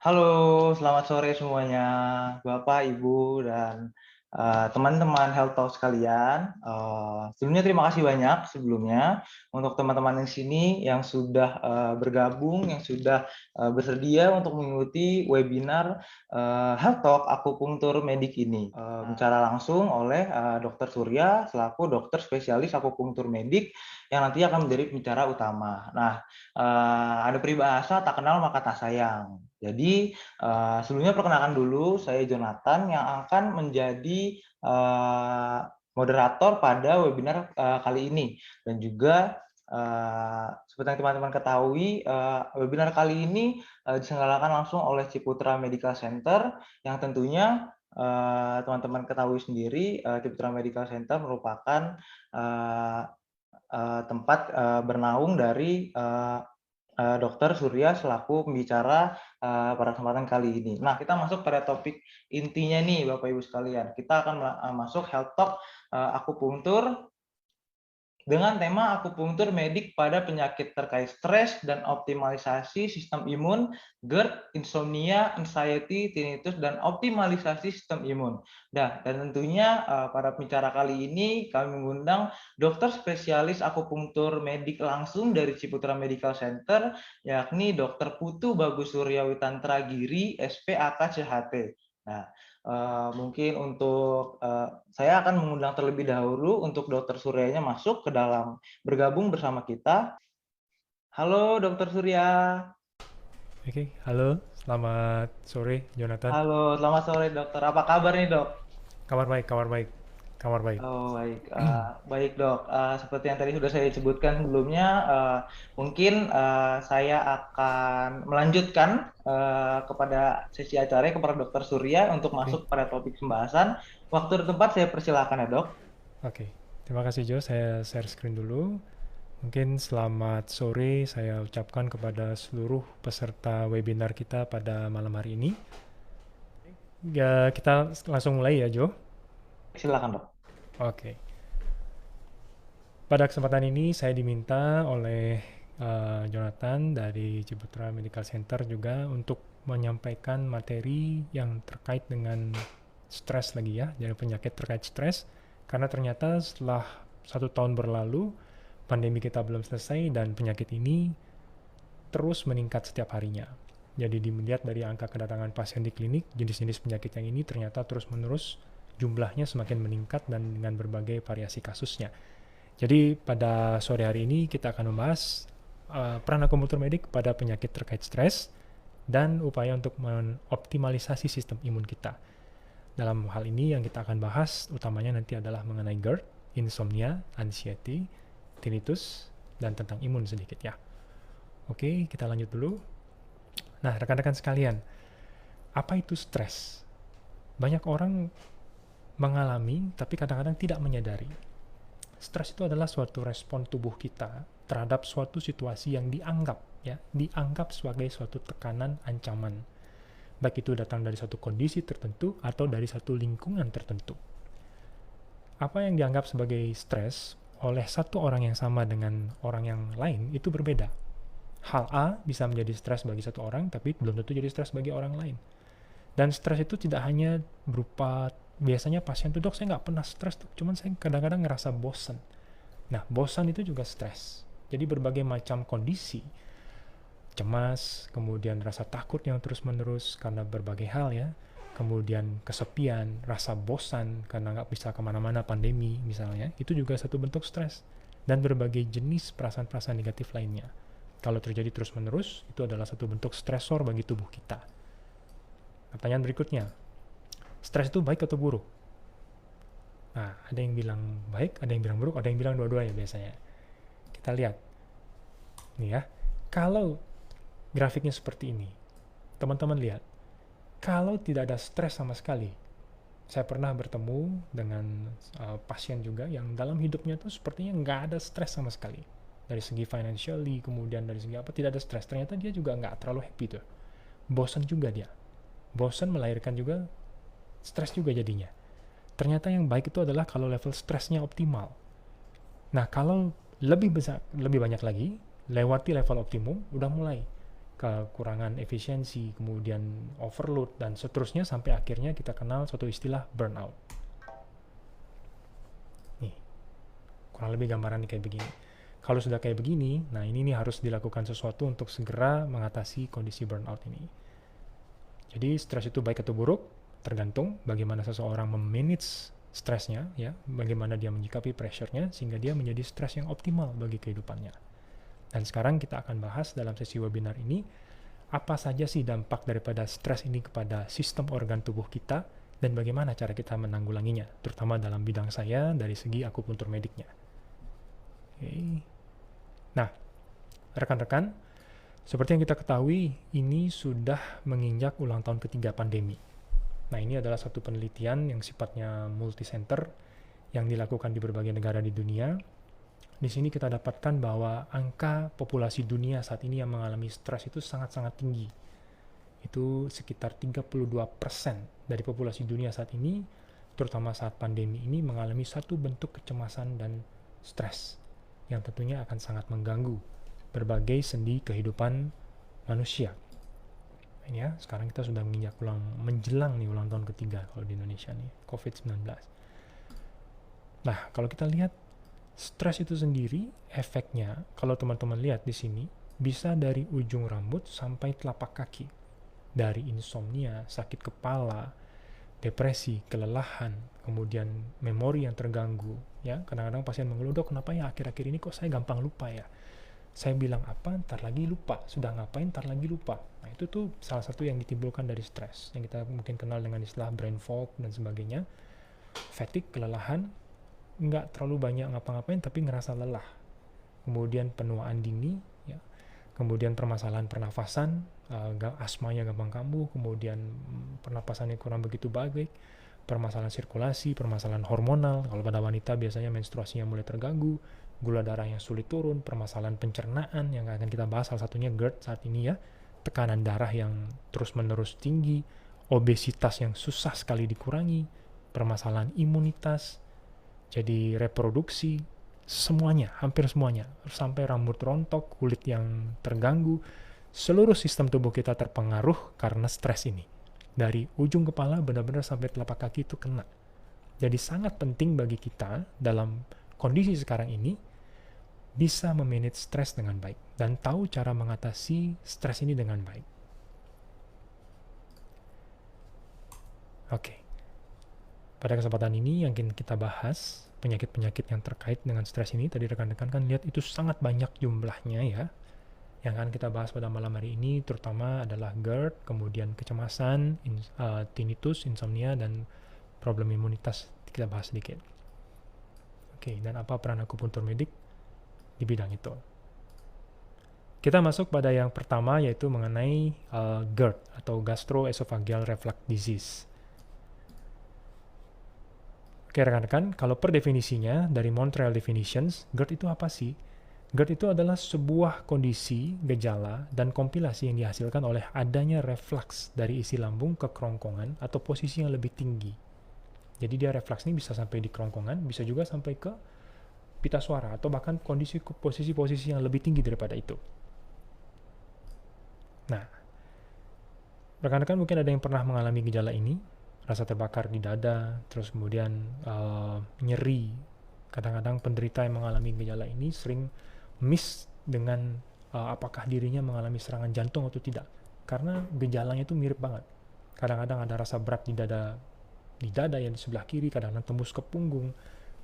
Halo, selamat sore semuanya, Bapak, Ibu, dan teman-teman Health Talk sekalian. Sebelumnya terima kasih banyak sebelumnya untuk teman-teman di sini yang sudah bergabung, yang sudah bersedia untuk mengikuti webinar Health Talk Akupunktur Medik ini. Bicara langsung oleh Dr. Surya selaku dokter spesialis akupunktur medik yang nanti akan menjadi pembicara utama. Nah, ada peribahasa tak kenal maka tak sayang. Jadi, sebelumnya perkenalkan dulu, saya Jonathan yang akan menjadi moderator pada webinar kali ini. Dan juga seperti yang teman-teman ketahui, webinar kali ini diselenggarakan langsung oleh Ciputra Medical Center yang tentunya teman-teman ketahui sendiri, Ciputra Medical Center merupakan tempat bernaung dari Dokter Surya selaku pembicara pada kesempatan kali ini. Nah, kita masuk pada topik intinya nih, Bapak Ibu sekalian. Kita akan masuk health talk akupunktur dengan tema akupunktur medik pada penyakit terkait stres dan optimalisasi sistem imun, GERD, insomnia, anxiety, tinnitus, dan optimalisasi sistem imun. Nah, dan tentunya pada pembicara kali ini kami mengundang dokter spesialis akupunktur medik langsung dari Ciputra Medical Center, yakni Dr. Putu Bagus Surya Witantra Giri, SPAK CHT. Nah, mungkin untuk saya akan mengundang terlebih dahulu untuk Dokter Suryanya masuk ke dalam bergabung bersama kita. Halo Dokter Surya. Oke, halo, selamat sore Jonathan. Halo, selamat sore Dokter. Apa kabar nih Dok? Kabar baik, kabar baik, kabar baik. Oh baik, baik Dok. Seperti yang tadi sudah saya sebutkan sebelumnya, mungkin saya akan melanjutkan kepada sesi acara kepada Dokter Surya untuk Oke, masuk pada topik pembahasan. Waktu dan tempat saya persilakan ya Dok. oke. Terima kasih Jo, saya share screen dulu. Mungkin selamat sore saya ucapkan kepada seluruh peserta webinar kita pada malam hari ini. Ya, kita langsung mulai ya Jo. Silakan Dok. Oke. Pada kesempatan ini saya diminta oleh Jonathan dari Ciputra Medical Center juga untuk menyampaikan materi yang terkait dengan stres lagi ya, jadi penyakit terkait stres. Karena ternyata setelah 1 tahun berlalu, pandemi kita belum selesai dan penyakit ini terus meningkat setiap harinya. Jadi dilihat dari angka kedatangan pasien di klinik, jenis-jenis penyakit yang ini ternyata terus-menerus jumlahnya semakin meningkat dan dengan berbagai variasi kasusnya. Jadi pada sore hari ini kita akan membahas peran akupunktur medik pada penyakit terkait stres dan upaya untuk mengoptimalisasi sistem imun kita. Dalam hal ini yang kita akan bahas utamanya nanti adalah mengenai GERD, insomnia, anxiety, tinnitus, dan tentang imun sedikit ya. Oke, kita lanjut dulu. Nah, rekan-rekan sekalian, apa itu stres? Banyak orang mengalami tapi kadang-kadang tidak menyadari. Stres itu adalah suatu respon tubuh kita terhadap suatu situasi yang dianggap sebagai suatu tekanan ancaman. Baik itu datang dari satu kondisi tertentu atau dari satu lingkungan tertentu. Apa yang dianggap sebagai stres oleh satu orang yang sama dengan orang yang lain itu berbeda. Hal A bisa menjadi stres bagi satu orang, tapi belum tentu jadi stres bagi orang lain. Dan stres itu tidak hanya berupa, biasanya pasien tuh, dok saya nggak pernah stres, cuman saya kadang-kadang ngerasa bosan. Nah, bosan itu juga stres. Jadi berbagai macam kondisi, cemas, kemudian rasa takut yang terus-menerus karena berbagai hal ya, kemudian kesepian, rasa bosan karena nggak bisa kemana-mana pandemi misalnya, itu juga satu bentuk stres. Dan berbagai jenis perasaan-perasaan negatif lainnya. Kalau terjadi terus-menerus, itu adalah satu bentuk stresor bagi tubuh kita. Pertanyaan berikutnya, stres itu baik atau buruk? Nah, ada yang bilang baik, ada yang bilang buruk, ada yang bilang dua-duanya biasanya. Kita lihat. Nih ya, kalau grafiknya seperti ini, teman-teman lihat, kalau tidak ada stres sama sekali, saya pernah bertemu dengan pasien juga yang dalam hidupnya tuh sepertinya nggak ada stres sama sekali. Dari segi financially, kemudian dari segi apa, tidak ada stres. Ternyata dia juga nggak terlalu happy tuh. Bosan juga dia. Bosan melahirkan juga stres juga jadinya. Ternyata yang baik itu adalah kalau level stresnya optimal. Nah, kalau lebih banyak lagi, lewati level optimum, udah mulai kekurangan efisiensi, kemudian overload, dan seterusnya sampai akhirnya kita kenal suatu istilah burnout. Nih, kurang lebih gambarannya kayak begini. Kalau sudah kayak begini, nah ini nih harus dilakukan sesuatu untuk segera mengatasi kondisi burnout ini. Jadi stres itu baik atau buruk, tergantung bagaimana seseorang memanage stresnya, ya, bagaimana dia menyikapi pressure-nya sehingga dia menjadi stres yang optimal bagi kehidupannya. Dan sekarang kita akan bahas dalam sesi webinar ini apa saja sih dampak daripada stres ini kepada sistem organ tubuh kita dan bagaimana cara kita menanggulanginya, terutama dalam bidang saya dari segi akupuntur mediknya. Oke. Nah, rekan-rekan, seperti yang kita ketahui, ini sudah menginjak ulang tahun ketiga pandemi. Nah, ini adalah satu penelitian yang sifatnya multi-center yang dilakukan di berbagai negara di dunia. Di sini kita dapatkan bahwa angka populasi dunia saat ini yang mengalami stres itu sangat-sangat tinggi. Itu sekitar 32% dari populasi dunia saat ini, terutama saat pandemi ini, mengalami satu bentuk kecemasan dan stres yang tentunya akan sangat mengganggu berbagai sendi kehidupan manusia. Ini ya, sekarang kita sudah menjelang nih ulang tahun ketiga kalau di Indonesia nih, COVID-19. Nah, kalau kita lihat stres itu sendiri, efeknya kalau teman-teman lihat di sini bisa dari ujung rambut sampai telapak kaki. Dari insomnia, sakit kepala, depresi, kelelahan, kemudian memori yang terganggu, ya. Kadang-kadang pasien mengeluh, "Dok, kenapa ya akhir-akhir ini kok saya gampang lupa ya? Saya bilang apa, ntar lagi lupa. Sudah ngapain, ntar lagi lupa." Nah, itu tuh salah satu yang ditimbulkan dari stres, yang kita mungkin kenal dengan istilah brain fog dan sebagainya. Fatigue, kelelahan, nggak terlalu banyak ngapa-ngapain tapi ngerasa lelah. Kemudian penuaan dini, ya. Kemudian permasalahan pernafasan, asmanya gampang kambuh, kemudian pernapasannya kurang begitu baik, permasalahan sirkulasi, permasalahan hormonal. Kalau pada wanita biasanya menstruasinya mulai terganggu, gula darah yang sulit turun, permasalahan pencernaan yang akan kita bahas, salah satunya GERD saat ini ya, tekanan darah yang terus-menerus tinggi, obesitas yang susah sekali dikurangi, permasalahan imunitas, jadi reproduksi, semuanya, hampir semuanya, sampai rambut rontok, kulit yang terganggu, seluruh sistem tubuh kita terpengaruh karena stres ini. Dari ujung kepala benar-benar sampai telapak kaki itu kena. Jadi sangat penting bagi kita dalam kondisi sekarang ini bisa memanage stres dengan baik dan tahu cara mengatasi stres ini dengan baik. Oke. Pada kesempatan ini yang ingin kita bahas penyakit-penyakit yang terkait dengan stres ini. Tadi rekan-rekan kan lihat itu sangat banyak jumlahnya ya. Yang akan kita bahas pada malam hari ini terutama adalah GERD, kemudian kecemasan, tinnitus, insomnia, dan problem imunitas. Kita bahas sedikit. Oke, dan apa peran akupuntur medik di bidang itu? Kita masuk pada yang pertama yaitu mengenai GERD atau gastroesophageal reflux disease. Oke rekan-rekan, kalau per definisinya dari Montreal Definitions, GERD itu apa sih? GERD itu adalah sebuah kondisi, gejala, dan kompilasi yang dihasilkan oleh adanya reflux dari isi lambung ke kerongkongan atau posisi yang lebih tinggi. Jadi dia reflux ini bisa sampai di kerongkongan, bisa juga sampai ke pita suara, atau bahkan posisi-posisi yang lebih tinggi daripada itu. Nah, rekan-rekan mungkin ada yang pernah mengalami gejala ini, rasa terbakar di dada, terus kemudian nyeri. Kadang-kadang penderita yang mengalami gejala ini sering miss dengan apakah dirinya mengalami serangan jantung atau tidak. Karena gejalanya itu mirip banget. Kadang-kadang ada rasa berat di dada yang di sebelah kiri, kadang-kadang tembus ke punggung.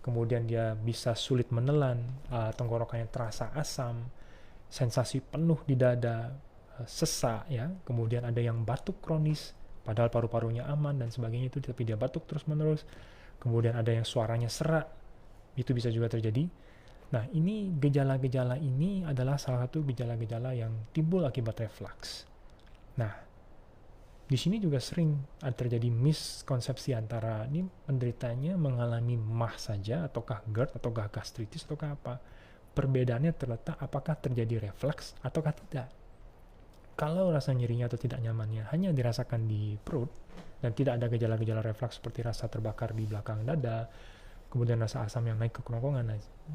Kemudian dia bisa sulit menelan, tenggorokannya terasa asam, sensasi penuh di dada, sesak ya. Kemudian ada yang batuk kronis, padahal paru-parunya aman dan sebagainya itu, tapi dia batuk terus-menerus. Kemudian ada yang suaranya serak, itu bisa juga terjadi. Nah, ini gejala-gejala ini adalah salah satu gejala-gejala yang timbul akibat reflux. Nah, di sini juga sering terjadi miskonsepsi antara ini penderitanya mengalami MAH saja, ataukah GERD, ataukah gastritis, ataukah apa. Perbedaannya terletak apakah terjadi reflux ataukah tidak. Kalau rasa nyerinya atau tidak nyamannya hanya dirasakan di perut dan tidak ada gejala-gejala reflux seperti rasa terbakar di belakang dada, kemudian rasa asam yang naik ke kerongkongan,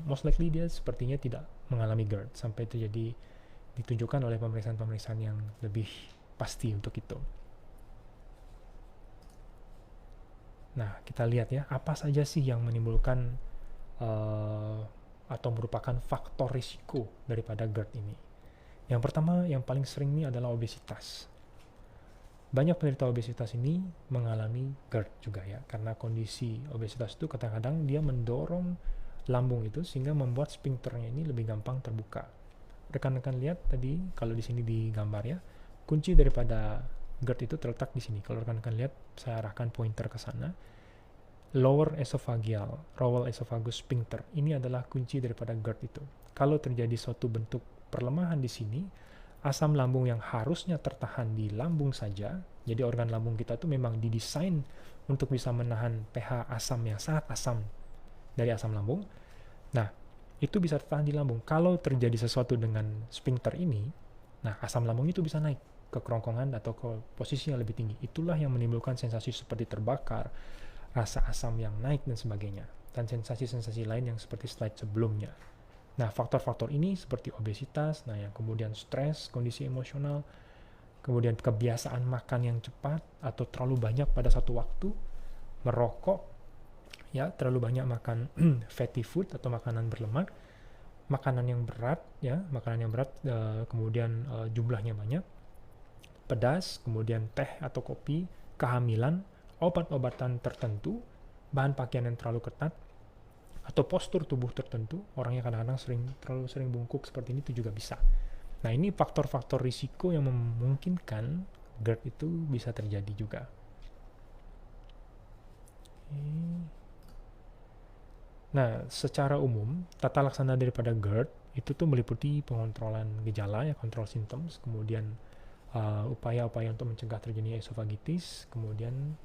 most likely dia sepertinya tidak mengalami GERD sampai terjadi ditunjukkan oleh pemeriksaan-pemeriksaan yang lebih pasti untuk itu. Nah, kita lihat ya, apa saja sih yang menimbulkan atau merupakan faktor risiko daripada GERD ini. Yang pertama, yang paling sering ini adalah obesitas. Banyak penderita obesitas ini mengalami GERD juga ya, karena kondisi obesitas itu kadang-kadang dia mendorong lambung itu sehingga membuat sphincternya ini lebih gampang terbuka. Rekan-rekan lihat tadi kalau di sini di gambar ya, kunci daripada GERD itu terletak di sini. Kalau rekan-rekan lihat, saya arahkan pointer ke sana. Lower esophageal, rowel esophagus sphincter, ini adalah kunci daripada GERD itu. Kalau terjadi suatu bentuk perlemahan di sini, asam lambung yang harusnya tertahan di lambung saja, jadi organ lambung kita itu memang didesain untuk bisa menahan pH asam yang sangat asam dari asam lambung. Nah, itu bisa tertahan di lambung. Kalau terjadi sesuatu dengan sphincter ini, nah asam lambung itu bisa naik ke kerongkongan atau ke posisi yang lebih tinggi. Itulah yang menimbulkan sensasi seperti terbakar, rasa asam yang naik dan sebagainya, dan sensasi-sensasi lain yang seperti slide sebelumnya. Nah, faktor-faktor ini seperti obesitas, nah yang kemudian stres, kondisi emosional, kemudian kebiasaan makan yang cepat atau terlalu banyak pada satu waktu, merokok, ya terlalu banyak makan fatty food atau makanan berlemak, makanan yang berat, ya makanan yang berat, kemudian jumlahnya banyak, pedas, kemudian teh atau kopi, kehamilan, obat-obatan tertentu, bahan pakaian yang terlalu ketat, atau postur tubuh tertentu, orangnya kadang-kadang terlalu sering bungkuk seperti ini itu juga bisa. Nah, ini faktor-faktor risiko yang memungkinkan GERD itu bisa terjadi juga. Nah, secara umum, tata laksana daripada GERD itu tuh meliputi pengontrolan gejala, ya kontrol symptoms, kemudian upaya-upaya untuk mencegah terjadinya esofagitis, kemudian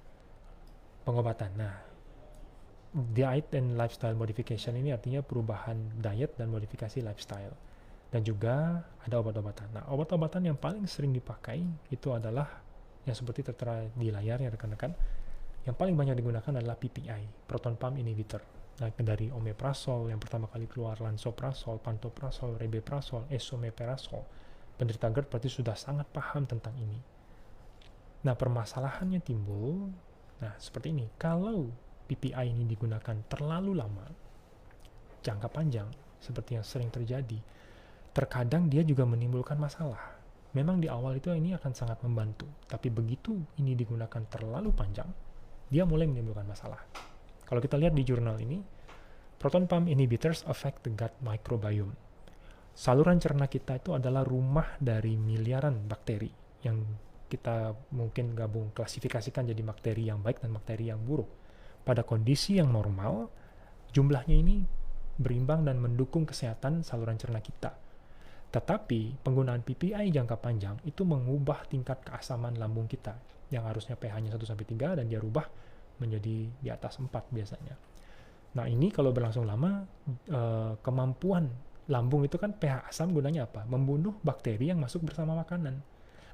pengobatan. Nah, diet and lifestyle modification ini artinya perubahan diet dan modifikasi lifestyle. Dan juga ada obat-obatan. Nah, obat-obatan yang paling sering dipakai itu adalah yang seperti tertera di layar ya rekan-rekan. Yang paling banyak digunakan adalah PPI, proton pump inhibitor. Nah, dari omeprazol yang pertama kali keluar, lansoprazol, pantoprazol, rebeprazol, esomeprazol. Penderita GERD berarti sudah sangat paham tentang ini. Nah, permasalahannya timbul, nah seperti ini. Kalau PPI ini digunakan terlalu lama, jangka panjang, seperti yang sering terjadi, terkadang dia juga menimbulkan masalah. Memang di awal itu ini akan sangat membantu, tapi begitu ini digunakan terlalu panjang, dia mulai menimbulkan masalah. Kalau kita lihat di jurnal ini, proton pump inhibitors affect the gut microbiome. Saluran cerna kita itu adalah rumah dari miliaran bakteri yang kita mungkin gabung klasifikasikan jadi bakteri yang baik dan bakteri yang buruk. Pada kondisi yang normal, jumlahnya ini berimbang dan mendukung kesehatan saluran cerna kita. Tetapi penggunaan PPI jangka panjang itu mengubah tingkat keasaman lambung kita yang harusnya pH-nya 1-3 dan dia rubah menjadi di atas 4 biasanya. Nah, ini kalau berlangsung lama, kemampuan lambung itu kan pH asam gunanya apa? Membunuh bakteri yang masuk bersama makanan.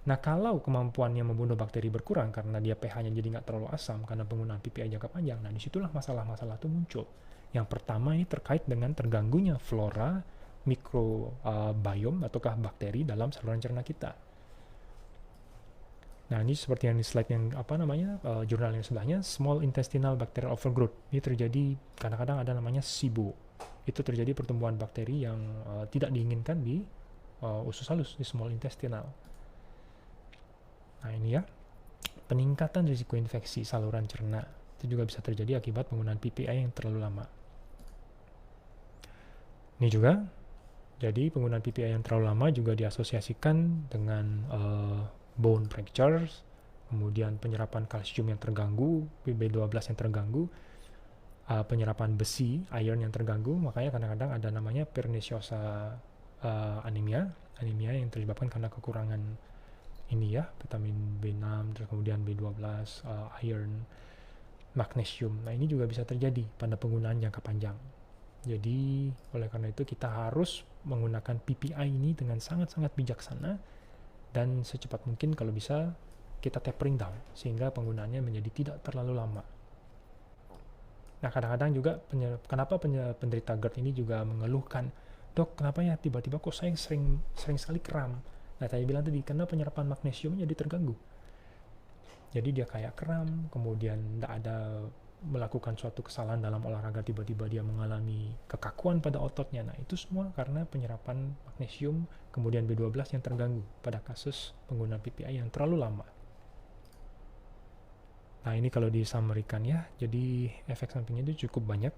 Nah, kalau kemampuannya membunuh bakteri berkurang karena dia pH-nya jadi nggak terlalu asam karena penggunaan PPI jangka panjang, nah disitulah masalah-masalah itu muncul. Yang pertama ini terkait dengan terganggunya flora mikrobiom ataukah bakteri dalam saluran cerna kita. Nah, ini seperti yang di slide yang jurnal yang sebelahnya, small intestinal bacterial overgrowth. Ini terjadi kadang-kadang ada namanya SIBO. Itu terjadi pertumbuhan bakteri yang tidak diinginkan di usus halus, di small intestinal. Nah, ini ya, peningkatan risiko infeksi saluran cerna itu juga bisa terjadi akibat penggunaan PPI yang terlalu lama. Ini juga, jadi penggunaan PPI yang terlalu lama juga diasosiasikan dengan bone fractures, kemudian penyerapan kalsium yang terganggu, B12 yang terganggu, penyerapan besi, iron yang terganggu, makanya kadang-kadang ada namanya perniciosa anemia yang disebabkan karena kekurangan ini ya, vitamin B6, terus kemudian B12, iron, magnesium. Nah, ini juga bisa terjadi pada penggunaan jangka panjang. Jadi, oleh karena itu kita harus menggunakan PPI ini dengan sangat-sangat bijaksana dan secepat mungkin kalau bisa kita tapering down sehingga penggunaannya menjadi tidak terlalu lama. Nah, kadang-kadang juga kenapa penderita GERD ini juga mengeluhkan dok kenapa ya tiba-tiba kok saya sering sekali kram. Nah tadi bilang tadi karena penyerapan magnesiumnya jadi terganggu. Jadi dia kayak kram, kemudian tidak ada melakukan suatu kesalahan dalam olahraga, tiba-tiba dia mengalami kekakuan pada ototnya. Nah itu semua karena penyerapan magnesium kemudian B12 yang terganggu pada kasus penggunaan PPI yang terlalu lama. Nah ini kalau disamerikan ya, jadi efek sampingnya itu cukup banyak.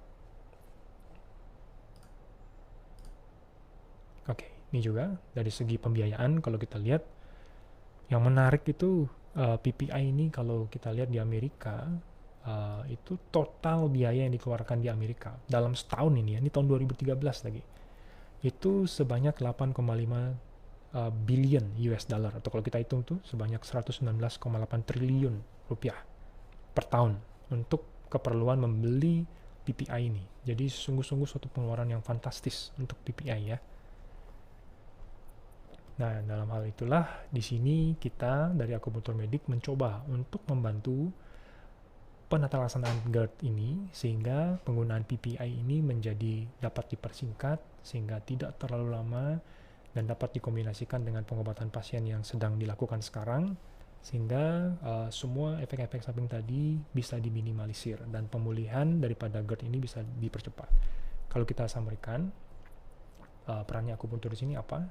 Oke, ini juga dari segi pembiayaan kalau kita lihat, yang menarik itu PPI ini kalau kita lihat di Amerika, itu total biaya yang dikeluarkan di Amerika dalam setahun ini ya, ini tahun 2013 lagi, itu sebanyak 8,5 billion US dollar, atau kalau kita hitung tuh sebanyak 119,8 triliun rupiah per tahun untuk keperluan membeli PPI ini. Jadi sungguh-sungguh suatu pengeluaran yang fantastis untuk PPI ya. Nah, dalam hal itulah di sini kita dari akupunktur medik mencoba untuk membantu penata laksanaan GERD ini sehingga penggunaan PPI ini menjadi dapat dipersingkat sehingga tidak terlalu lama dan dapat dikombinasikan dengan pengobatan pasien yang sedang dilakukan sekarang sehingga semua efek-efek samping tadi bisa diminimalisir dan pemulihan daripada GERD ini bisa dipercepat. Kalau kita sampaikan perannya akupunktur di sini apa?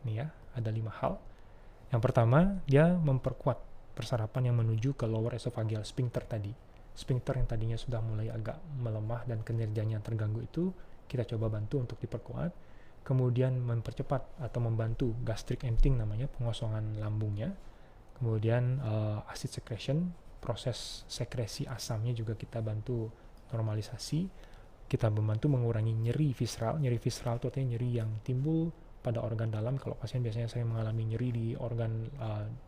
Nih ya, ada 5 hal. Yang pertama, dia memperkuat persarapan yang menuju ke lower esophageal sphincter tadi. Sphincter yang tadinya sudah mulai agak melemah dan kinerjanya terganggu itu, kita coba bantu untuk diperkuat. Kemudian mempercepat atau membantu gastric emptying namanya, pengosongan lambungnya. Kemudian acid secretion, proses sekresi asamnya juga kita bantu normalisasi. Kita membantu mengurangi nyeri visceral. Nyeri visceral itu artinya nyeri yang timbul pada organ dalam. Kalau pasien biasanya sering mengalami nyeri di organ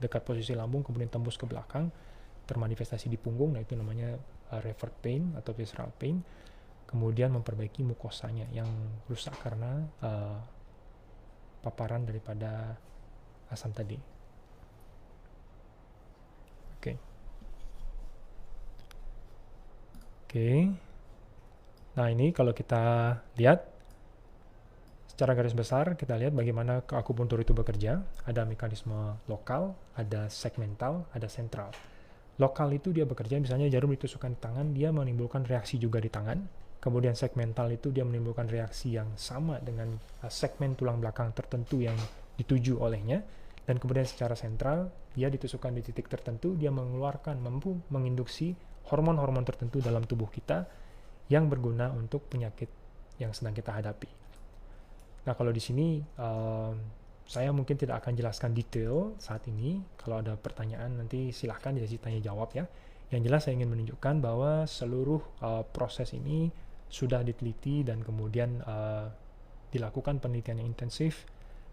dekat posisi lambung kemudian tembus ke belakang termanifestasi di punggung, nah itu namanya revert pain atau visceral pain. Kemudian memperbaiki mukosanya yang rusak karena paparan daripada asam tadi. Oke. Nah ini kalau kita lihat secara garis besar, kita lihat bagaimana akupunktur itu bekerja. Ada mekanisme lokal, ada segmental, ada sentral. Lokal itu dia bekerja, misalnya jarum ditusukkan di tangan, dia menimbulkan reaksi juga di tangan. Kemudian segmental itu dia menimbulkan reaksi yang sama dengan segmen tulang belakang tertentu yang dituju olehnya. Dan kemudian secara sentral, dia ditusukkan di titik tertentu, dia mengeluarkan, mampu menginduksi hormon-hormon tertentu dalam tubuh kita yang berguna untuk penyakit yang sedang kita hadapi. Nah, kalau di sini saya mungkin tidak akan jelaskan detail saat ini. Kalau ada pertanyaan nanti silahkan di sesi tanya jawab ya. Yang jelas saya ingin menunjukkan bahwa seluruh proses ini sudah diteliti dan kemudian dilakukan penelitian yang intensif,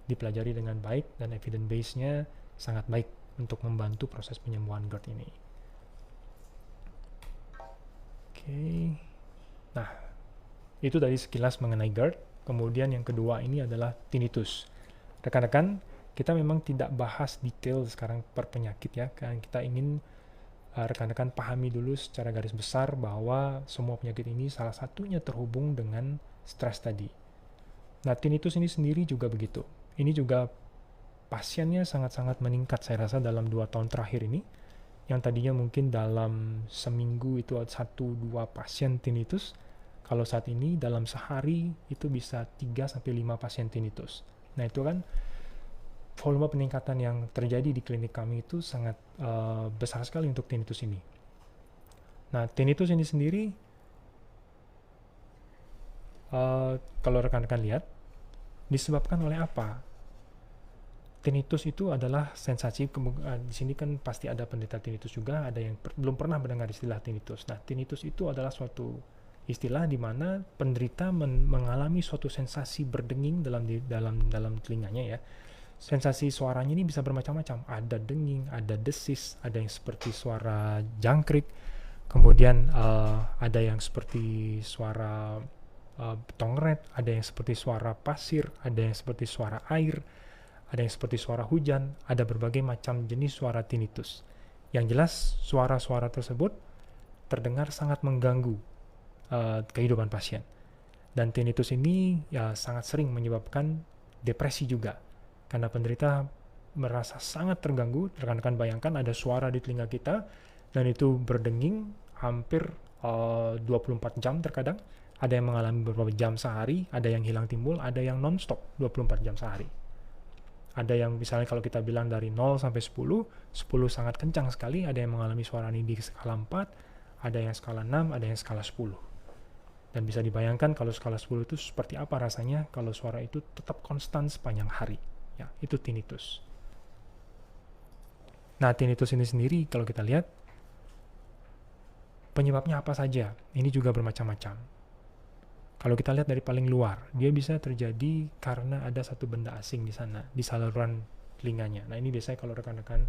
dipelajari dengan baik dan evidence base-nya sangat baik untuk membantu proses penyembuhan GERD ini. Oke. Nah, itu dari sekilas mengenai GERD. Kemudian yang kedua ini adalah tinnitus. Rekan-rekan, kita memang tidak bahas detail sekarang per penyakit ya, kan kita ingin rekan-rekan pahami dulu secara garis besar bahwa semua penyakit ini salah satunya terhubung dengan stres tadi. Nah, tinnitus ini sendiri juga begitu. Ini juga pasiennya sangat-sangat meningkat saya rasa dalam 2 tahun terakhir ini. Yang tadinya mungkin dalam seminggu itu 1-2 pasien tinnitus, kalau saat ini dalam sehari itu bisa 3-5 pasien tinnitus. Nah itu kan volume peningkatan yang terjadi di klinik kami itu sangat besar sekali untuk tinnitus ini. Nah tinnitus ini sendiri, kalau rekan-rekan lihat, disebabkan oleh apa? Tinnitus itu adalah sensasi, di sini kan pasti ada penderita tinnitus juga, ada yang belum pernah mendengar istilah tinnitus. Nah tinnitus itu adalah suatu istilah di mana penderita mengalami suatu sensasi berdenging dalam telinganya ya. Sensasi suaranya ini bisa bermacam-macam. Ada denging, ada desis, ada yang seperti suara jangkrik, kemudian ada yang seperti suara tongret, ada yang seperti suara pasir, ada yang seperti suara air, ada yang seperti suara hujan, ada berbagai macam jenis suara tinnitus. Yang jelas suara-suara tersebut terdengar sangat mengganggu kehidupan pasien. Dan tinnitus ini ya sangat sering menyebabkan depresi juga. Karena penderita merasa sangat terganggu, rekan-rekan bayangkan ada suara di telinga kita, dan itu berdenging hampir 24 jam terkadang. Ada yang mengalami beberapa jam sehari, ada yang hilang timbul, ada yang non-stop 24 jam sehari. Ada yang misalnya kalau kita bilang dari 0 sampai 10, 10 sangat kencang sekali, ada yang mengalami suara ini di skala 4, ada yang skala 6, ada yang skala 10. Dan bisa dibayangkan kalau skala 10 itu seperti apa rasanya kalau suara itu tetap konstan sepanjang hari. Ya, itu tinnitus. Nah, tinnitus ini sendiri kalau kita lihat, penyebabnya apa saja? Ini juga bermacam-macam. Kalau kita lihat dari paling luar, dia bisa terjadi karena ada satu benda asing di sana, di saluran telinganya. Nah, ini biasanya kalau rekan-rekan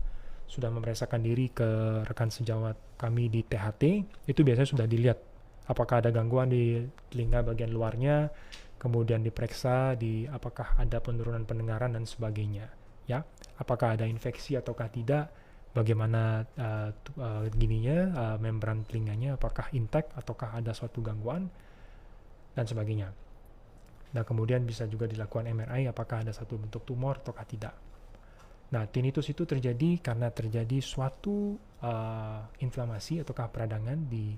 sudah memeriksakan diri ke rekan sejawat kami di THT, itu biasanya sudah dilihat apakah ada gangguan di telinga bagian luarnya, kemudian diperiksa di apakah ada penurunan pendengaran dan sebagainya. Ya, apakah ada infeksi ataukah tidak, bagaimana membran telinganya, apakah intact ataukah ada suatu gangguan, dan sebagainya. Nah, kemudian bisa juga dilakukan MRI apakah ada satu bentuk tumor ataukah tidak. Nah, tinnitus itu terjadi karena terjadi suatu inflamasi ataukah peradangan di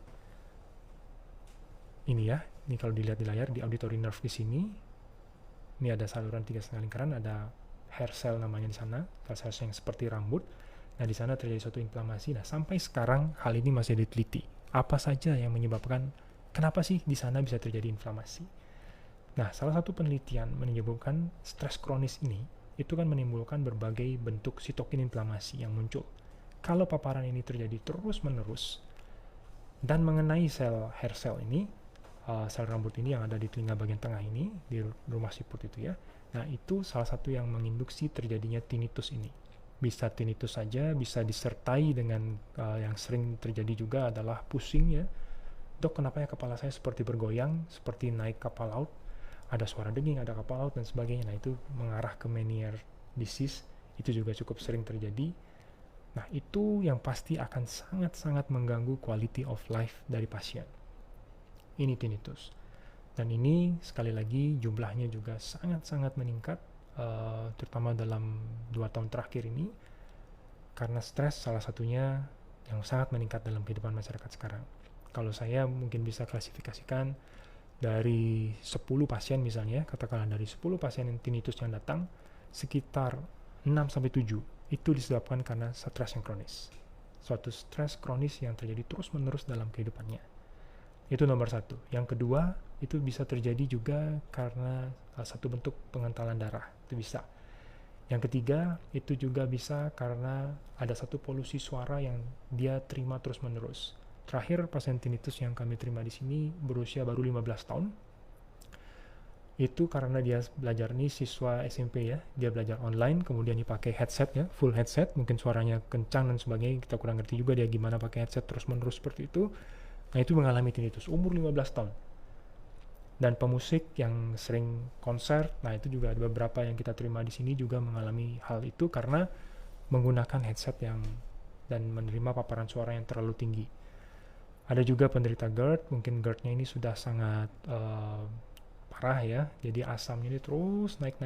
ini ya. Ini kalau dilihat di layar, di auditory nerve di sini. Ini ada saluran 3,5 lingkaran, ada hair cell namanya di sana, sel-sel yang seperti rambut. Nah, di sana terjadi suatu inflamasi. Nah, sampai sekarang hal ini masih diteliti. Apa saja yang menyebabkan, kenapa sih di sana bisa terjadi inflamasi? Nah, salah satu penelitian menyebabkan stres kronis ini, itu kan menimbulkan berbagai bentuk sitokin inflamasi yang muncul. Kalau paparan ini terjadi terus-menerus, dan mengenai sel hair cell ini, sel rambut ini yang ada di telinga bagian tengah ini, di rumah siput itu ya, nah itu salah satu yang menginduksi terjadinya tinnitus ini. Bisa tinnitus saja, bisa disertai dengan yang sering terjadi juga adalah pusing ya. Dok, kenapa ya kepala saya seperti bergoyang, seperti naik kapal laut, ada suara denging, ada kapal laut dan sebagainya. Nah, itu mengarah ke Meniere disease, itu juga cukup sering terjadi. Nah, itu yang pasti akan sangat-sangat mengganggu quality of life dari pasien. Ini tinnitus. Dan ini sekali lagi jumlahnya juga sangat-sangat meningkat, terutama dalam 2 tahun terakhir ini, karena stres salah satunya yang sangat meningkat dalam kehidupan masyarakat sekarang. Kalau saya mungkin bisa klasifikasikan dari 10 pasien misalnya, katakanlah dari 10 pasien tinnitus yang datang, sekitar 6-7 itu disebabkan karena stres yang kronis. Suatu stres kronis yang terjadi terus-menerus dalam kehidupannya. Itu nomor 1. Yang kedua, itu bisa terjadi juga karena satu bentuk pengentalan darah. Itu bisa. Yang ketiga, itu juga bisa karena ada satu polusi suara yang dia terima terus-menerus. Terakhir, pasien tinnitus yang kami terima di sini berusia baru 15 tahun. Itu karena dia belajar, nih siswa SMP ya, dia belajar online, kemudian dipakai headset ya, full headset, mungkin suaranya kencang dan sebagainya, kita kurang ngerti juga dia gimana pakai headset terus-menerus seperti itu. Nah, itu mengalami tinnitus, umur 15 tahun. Dan pemusik yang sering konser, nah itu juga ada beberapa yang kita terima di sini juga mengalami hal itu karena menggunakan headset yang dan menerima paparan suara yang terlalu tinggi. Ada juga penderita GERD, mungkin GERD-nya ini sudah sangat parah ya, jadi asamnya ini terus naik,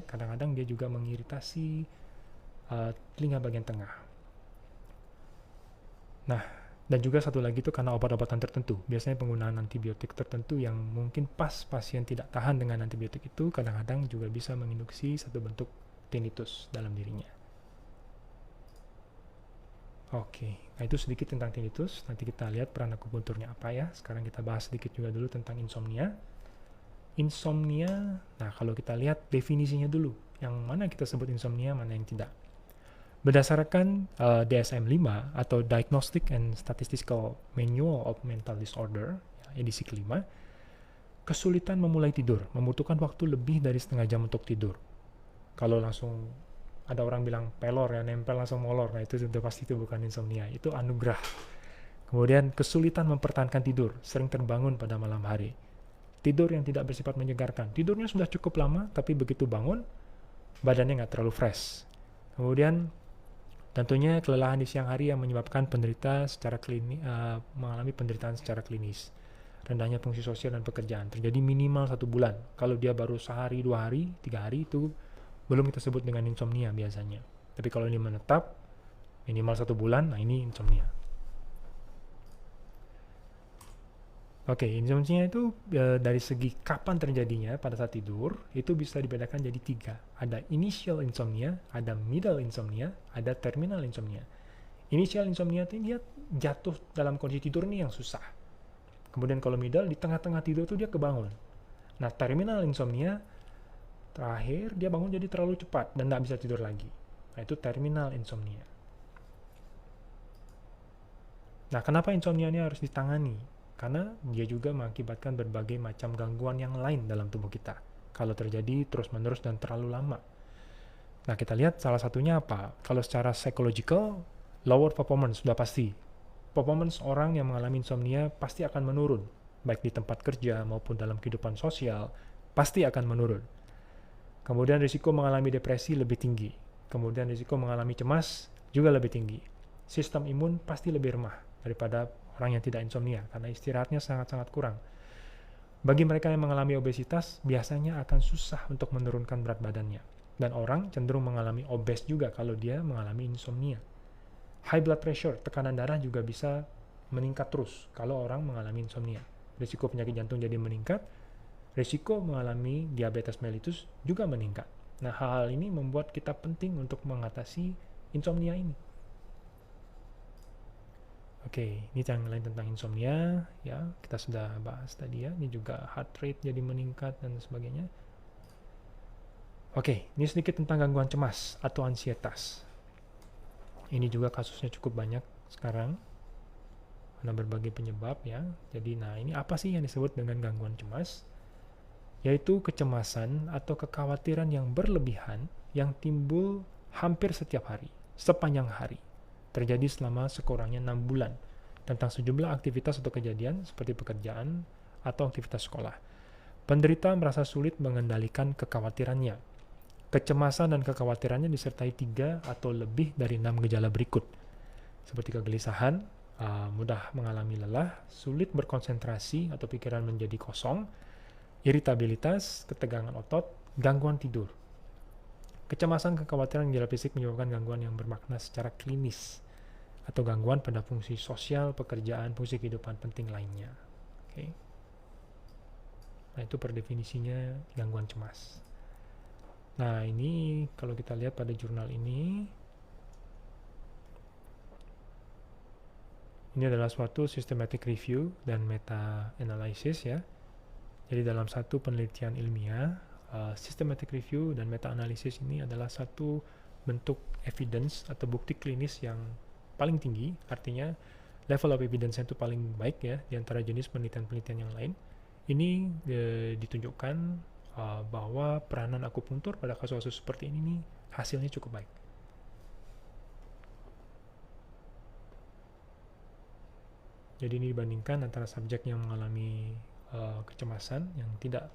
kadang-kadang dia juga mengiritasi telinga bagian tengah. Nah, dan juga satu lagi itu karena obat-obatan tertentu, biasanya penggunaan antibiotik tertentu yang mungkin pas pasien tidak tahan dengan antibiotik itu, kadang-kadang juga bisa menginduksi satu bentuk tinnitus dalam dirinya. Oke, nah itu sedikit tentang tinnitus. Nanti kita lihat peran akupunturnya apa ya. Sekarang kita bahas sedikit juga dulu tentang insomnia. Insomnia, nah kalau kita lihat definisinya dulu, yang mana kita sebut insomnia, mana yang tidak. Berdasarkan DSM-5 atau Diagnostic and Statistical Manual of Mental Disorder, ya, edisi kelima, kesulitan memulai tidur, membutuhkan waktu lebih dari setengah jam untuk tidur. Kalau langsung ada orang bilang pelor ya, nempel langsung molor, nah itu sudah pasti itu bukan insomnia, itu anugerah. Kemudian kesulitan mempertahankan tidur, sering terbangun pada malam hari. Tidur yang tidak bersifat menyegarkan, tidurnya sudah cukup lama, tapi begitu bangun, badannya nggak terlalu fresh. Kemudian tentunya kelelahan di siang hari yang menyebabkan penderita secara klinis, mengalami penderitaan secara klinis. rendahnya fungsi sosial dan pekerjaan. Terjadi minimal 1 bulan. Kalau dia baru sehari, 2 hari, 3 hari itu belum kita sebut dengan insomnia biasanya. Tapi kalau ini menetap minimal 1 bulan, nah ini insomnia. Oke, insomnia itu dari segi kapan terjadinya pada saat tidur, itu bisa dibedakan jadi 3. Ada initial insomnia, ada middle insomnia, ada terminal insomnia. Initial insomnia itu dia jatuh dalam kondisi tidur nih yang susah. Kemudian kalau middle, di tengah-tengah tidur tuh dia kebangun. Nah, terminal insomnia, terakhir dia bangun jadi terlalu cepat dan nggak bisa tidur lagi. Nah, itu terminal insomnia. Nah, kenapa insomnia ini harus ditangani? Karena dia juga mengakibatkan berbagai macam gangguan yang lain dalam tubuh kita. Kalau terjadi terus-menerus dan terlalu lama. Nah, kita lihat salah satunya apa? Kalau secara psychological, lower performance sudah pasti. Performance orang yang mengalami insomnia pasti akan menurun. Baik di tempat kerja maupun dalam kehidupan sosial, pasti akan menurun. Kemudian risiko mengalami depresi lebih tinggi. Kemudian risiko mengalami cemas juga lebih tinggi. Sistem imun pasti lebih remah daripada orang yang tidak insomnia, karena istirahatnya sangat-sangat kurang. Bagi mereka yang mengalami obesitas, biasanya akan susah untuk menurunkan berat badannya. Dan orang cenderung mengalami obes juga kalau dia mengalami insomnia. High blood pressure, tekanan darah juga bisa meningkat terus kalau orang mengalami insomnia. Risiko penyakit jantung jadi meningkat, risiko mengalami diabetes mellitus juga meningkat. Nah, hal-hal ini membuat kita penting untuk mengatasi insomnia ini. Oke, ini yang lain tentang insomnia, ya kita sudah bahas tadi ya. Ini juga heart rate jadi meningkat dan sebagainya. Oke, ini sedikit tentang gangguan cemas atau ansietas. Ini juga kasusnya cukup banyak sekarang, karena berbagai penyebab ya. Jadi, nah ini apa sih yang disebut dengan gangguan cemas? Yaitu kecemasan atau kekhawatiran yang berlebihan yang timbul hampir setiap hari, sepanjang hari. Terjadi selama sekurangnya 6 bulan tentang sejumlah aktivitas atau kejadian seperti pekerjaan atau aktivitas sekolah. Penderita merasa sulit mengendalikan kekhawatirannya. Kecemasan dan kekhawatirannya disertai 3 atau lebih dari 6 gejala berikut, seperti kegelisahan, mudah mengalami lelah, sulit berkonsentrasi atau pikiran menjadi kosong, iritabilitas, ketegangan otot, gangguan tidur. Kecemasan, kekhawatiran, gejala fisik menyebabkan gangguan yang bermakna secara klinis atau gangguan pada fungsi sosial, pekerjaan, fungsi kehidupan penting lainnya. Oke. Nah, itu per definisinya gangguan cemas. Nah, ini kalau kita lihat pada jurnal ini adalah suatu systematic review dan meta-analysis ya. Jadi dalam satu penelitian ilmiah, systematic review dan meta-analisis ini adalah satu bentuk evidence atau bukti klinis yang paling tinggi, artinya level of evidence itu paling baik ya di antara jenis penelitian-penelitian yang lain. Ini ditunjukkan bahwa peranan akupunktur pada kasus-kasus seperti ini nih, hasilnya cukup baik. Jadi ini dibandingkan antara subjek yang mengalami kecemasan yang tidak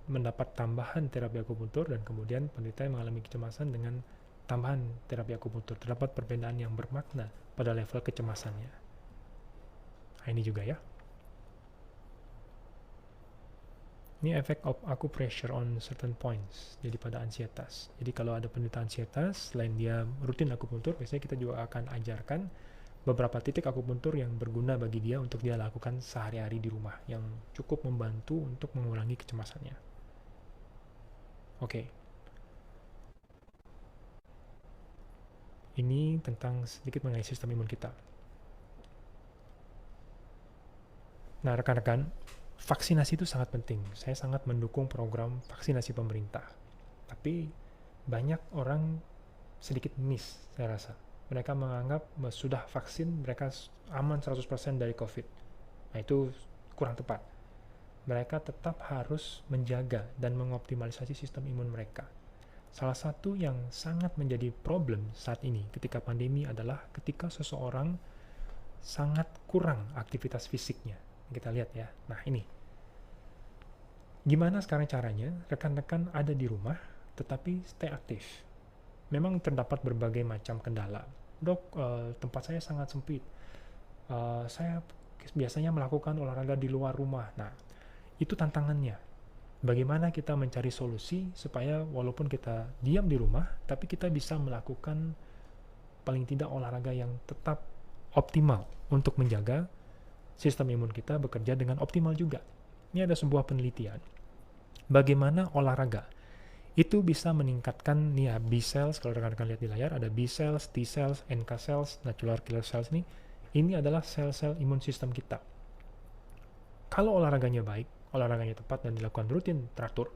mendapat tambahan terapi akupunktur dan kemudian penderita yang mengalami kecemasan dengan tambahan terapi akupunktur. Terdapat perbedaan yang bermakna pada level kecemasannya. Nah, ini juga ya. Ini efek of acupressure on certain points. Jadi pada ansietas. Jadi kalau ada penderita ansietas, selain dia rutin akupunktur, biasanya kita juga akan ajarkan beberapa titik akupunktur yang berguna bagi dia untuk dia lakukan sehari-hari di rumah, yang cukup membantu untuk mengurangi kecemasannya. Oke. Ini tentang sedikit mengenai sistem imun kita. Nah, rekan-rekan, vaksinasi itu sangat penting. Saya sangat mendukung program vaksinasi pemerintah. Tapi banyak orang sedikit miss, saya rasa. Mereka menganggap sudah vaksin, mereka aman 100% dari COVID. Nah, itu kurang tepat. Mereka tetap harus menjaga dan mengoptimalisasi sistem imun mereka. Salah satu yang sangat menjadi problem saat ini ketika pandemi adalah ketika seseorang sangat kurang aktivitas fisiknya. Kita lihat ya. Nah, ini. Gimana sekarang caranya rekan-rekan ada di rumah tetapi stay aktif? Memang terdapat berbagai macam kendala. Dok, tempat saya sangat sempit. Saya biasanya melakukan olahraga di luar rumah. Nah, itu tantangannya. Bagaimana kita mencari solusi supaya walaupun kita diam di rumah, tapi kita bisa melakukan paling tidak olahraga yang tetap optimal untuk menjaga sistem imun kita bekerja dengan optimal juga. Ini ada sebuah penelitian. Bagaimana olahraga itu bisa meningkatkan nih ya, B cells, kalau rekan-rekan lihat di layar, ada B cells, T cells, NK cells, natural killer cells nih. Ini adalah sel-sel imun sistem kita. Kalau olahraganya baik, olahraganya tepat dan dilakukan rutin teratur,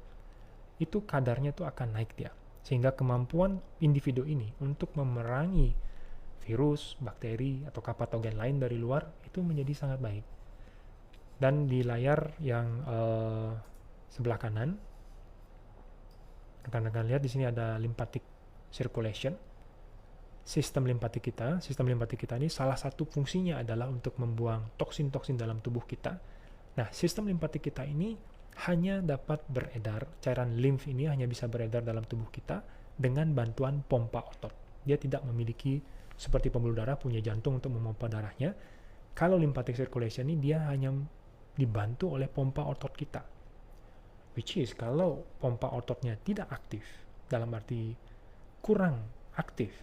itu kadarnya tuh akan naik dia. Sehingga kemampuan individu ini untuk memerangi virus, bakteri, atau patogen lain dari luar itu menjadi sangat baik. Dan di layar yang sebelah kanan, rekan-rekan lihat di sini ada lymphatic circulation. Sistem limpatik kita ini salah satu fungsinya adalah untuk membuang toksin-toksin dalam tubuh kita. Nah, sistem limpatik kita ini hanya dapat beredar, cairan limf ini hanya bisa beredar dalam tubuh kita dengan bantuan pompa otot. Dia tidak memiliki seperti pembuluh darah punya jantung untuk memompa darahnya. Kalau lymphatic circulation ini dia hanya dibantu oleh pompa otot kita. Which is kalau pompa ototnya tidak aktif, dalam arti kurang aktif,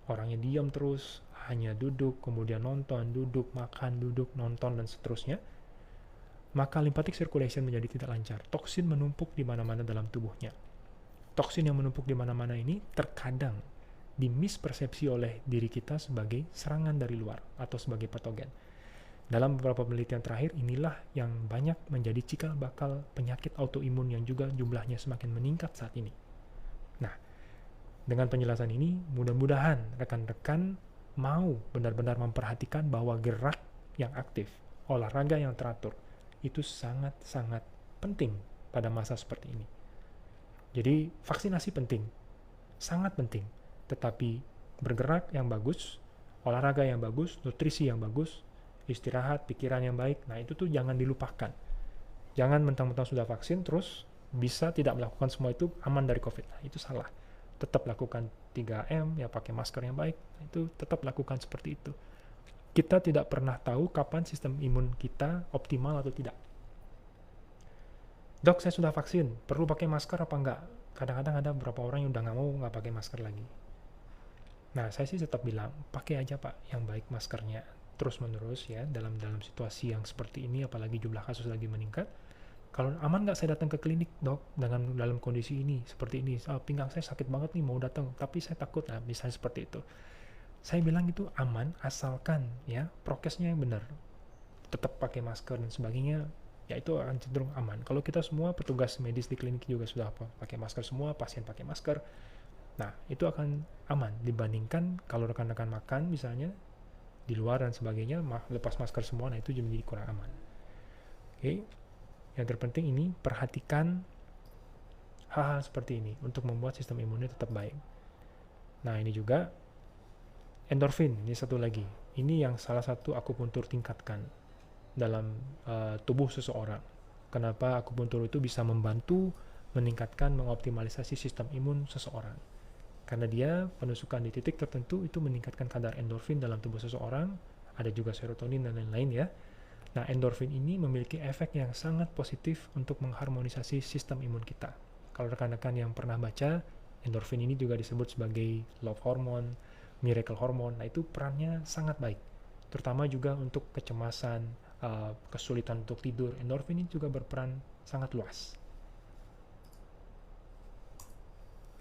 orangnya diam terus, hanya duduk, kemudian nonton, duduk, makan, duduk, nonton, dan seterusnya, maka lymphatic circulation menjadi tidak lancar. Toksin menumpuk di mana-mana dalam tubuhnya. Toksin yang menumpuk di mana-mana ini terkadang dimispersepsi oleh diri kita sebagai serangan dari luar atau sebagai patogen. Dalam beberapa penelitian terakhir, inilah yang banyak menjadi cikal bakal penyakit autoimun yang juga jumlahnya semakin meningkat saat ini. Nah, dengan penjelasan ini, mudah-mudahan rekan-rekan mau benar-benar memperhatikan bahwa gerak yang aktif, olahraga yang teratur, itu sangat-sangat penting pada masa seperti ini. Jadi, vaksinasi penting, sangat penting, tetapi bergerak yang bagus, olahraga yang bagus, nutrisi yang bagus, istirahat, pikiran yang baik, nah itu tuh jangan dilupakan. Jangan mentang-mentang sudah vaksin, terus bisa tidak melakukan semua itu aman dari COVID. Nah, itu salah. Tetap lakukan 3M, ya pakai masker yang baik, itu tetap lakukan seperti itu. Kita tidak pernah tahu kapan sistem imun kita optimal atau tidak. Dok, saya sudah vaksin, perlu pakai masker apa enggak? Kadang-kadang ada beberapa orang yang udah nggak pakai masker lagi. Nah, saya sih tetap bilang, pakai aja Pak, yang baik maskernya. Terus-menerus ya, dalam situasi yang seperti ini, apalagi jumlah kasus lagi meningkat. Kalau aman nggak saya datang ke klinik, dok, dalam kondisi ini, seperti ini, pinggang saya sakit banget nih, mau datang, tapi saya takut, nah misalnya seperti itu. Saya bilang itu aman, asalkan ya, prokesnya yang benar. Tetap pakai masker dan sebagainya, ya itu akan cenderung aman. Kalau kita semua, petugas medis di klinik juga sudah pakai masker semua, pasien pakai masker, nah itu akan aman, dibandingkan kalau rekan-rekan makan misalnya, di luar dan sebagainya, lepas masker semua, nah itu jadi kurang aman. Oke. Yang terpenting ini, perhatikan hal-hal seperti ini untuk membuat sistem imunnya tetap baik. Nah, ini juga endorfin, ini satu lagi. Ini yang salah satu akupuntur tingkatkan dalam tubuh seseorang. Kenapa akupuntur itu bisa membantu meningkatkan, mengoptimalisasi sistem imun seseorang. Karena dia penusukan di titik tertentu itu meningkatkan kadar endorfin dalam tubuh seseorang, ada juga serotonin dan lain-lain ya. Nah, endorfin ini memiliki efek yang sangat positif untuk mengharmonisasi sistem imun kita. Kalau rekan-rekan yang pernah baca, endorfin ini juga disebut sebagai love hormone, miracle hormone. Nah, itu perannya sangat baik. Terutama juga untuk kecemasan, kesulitan untuk tidur. Endorfin ini juga berperan sangat luas.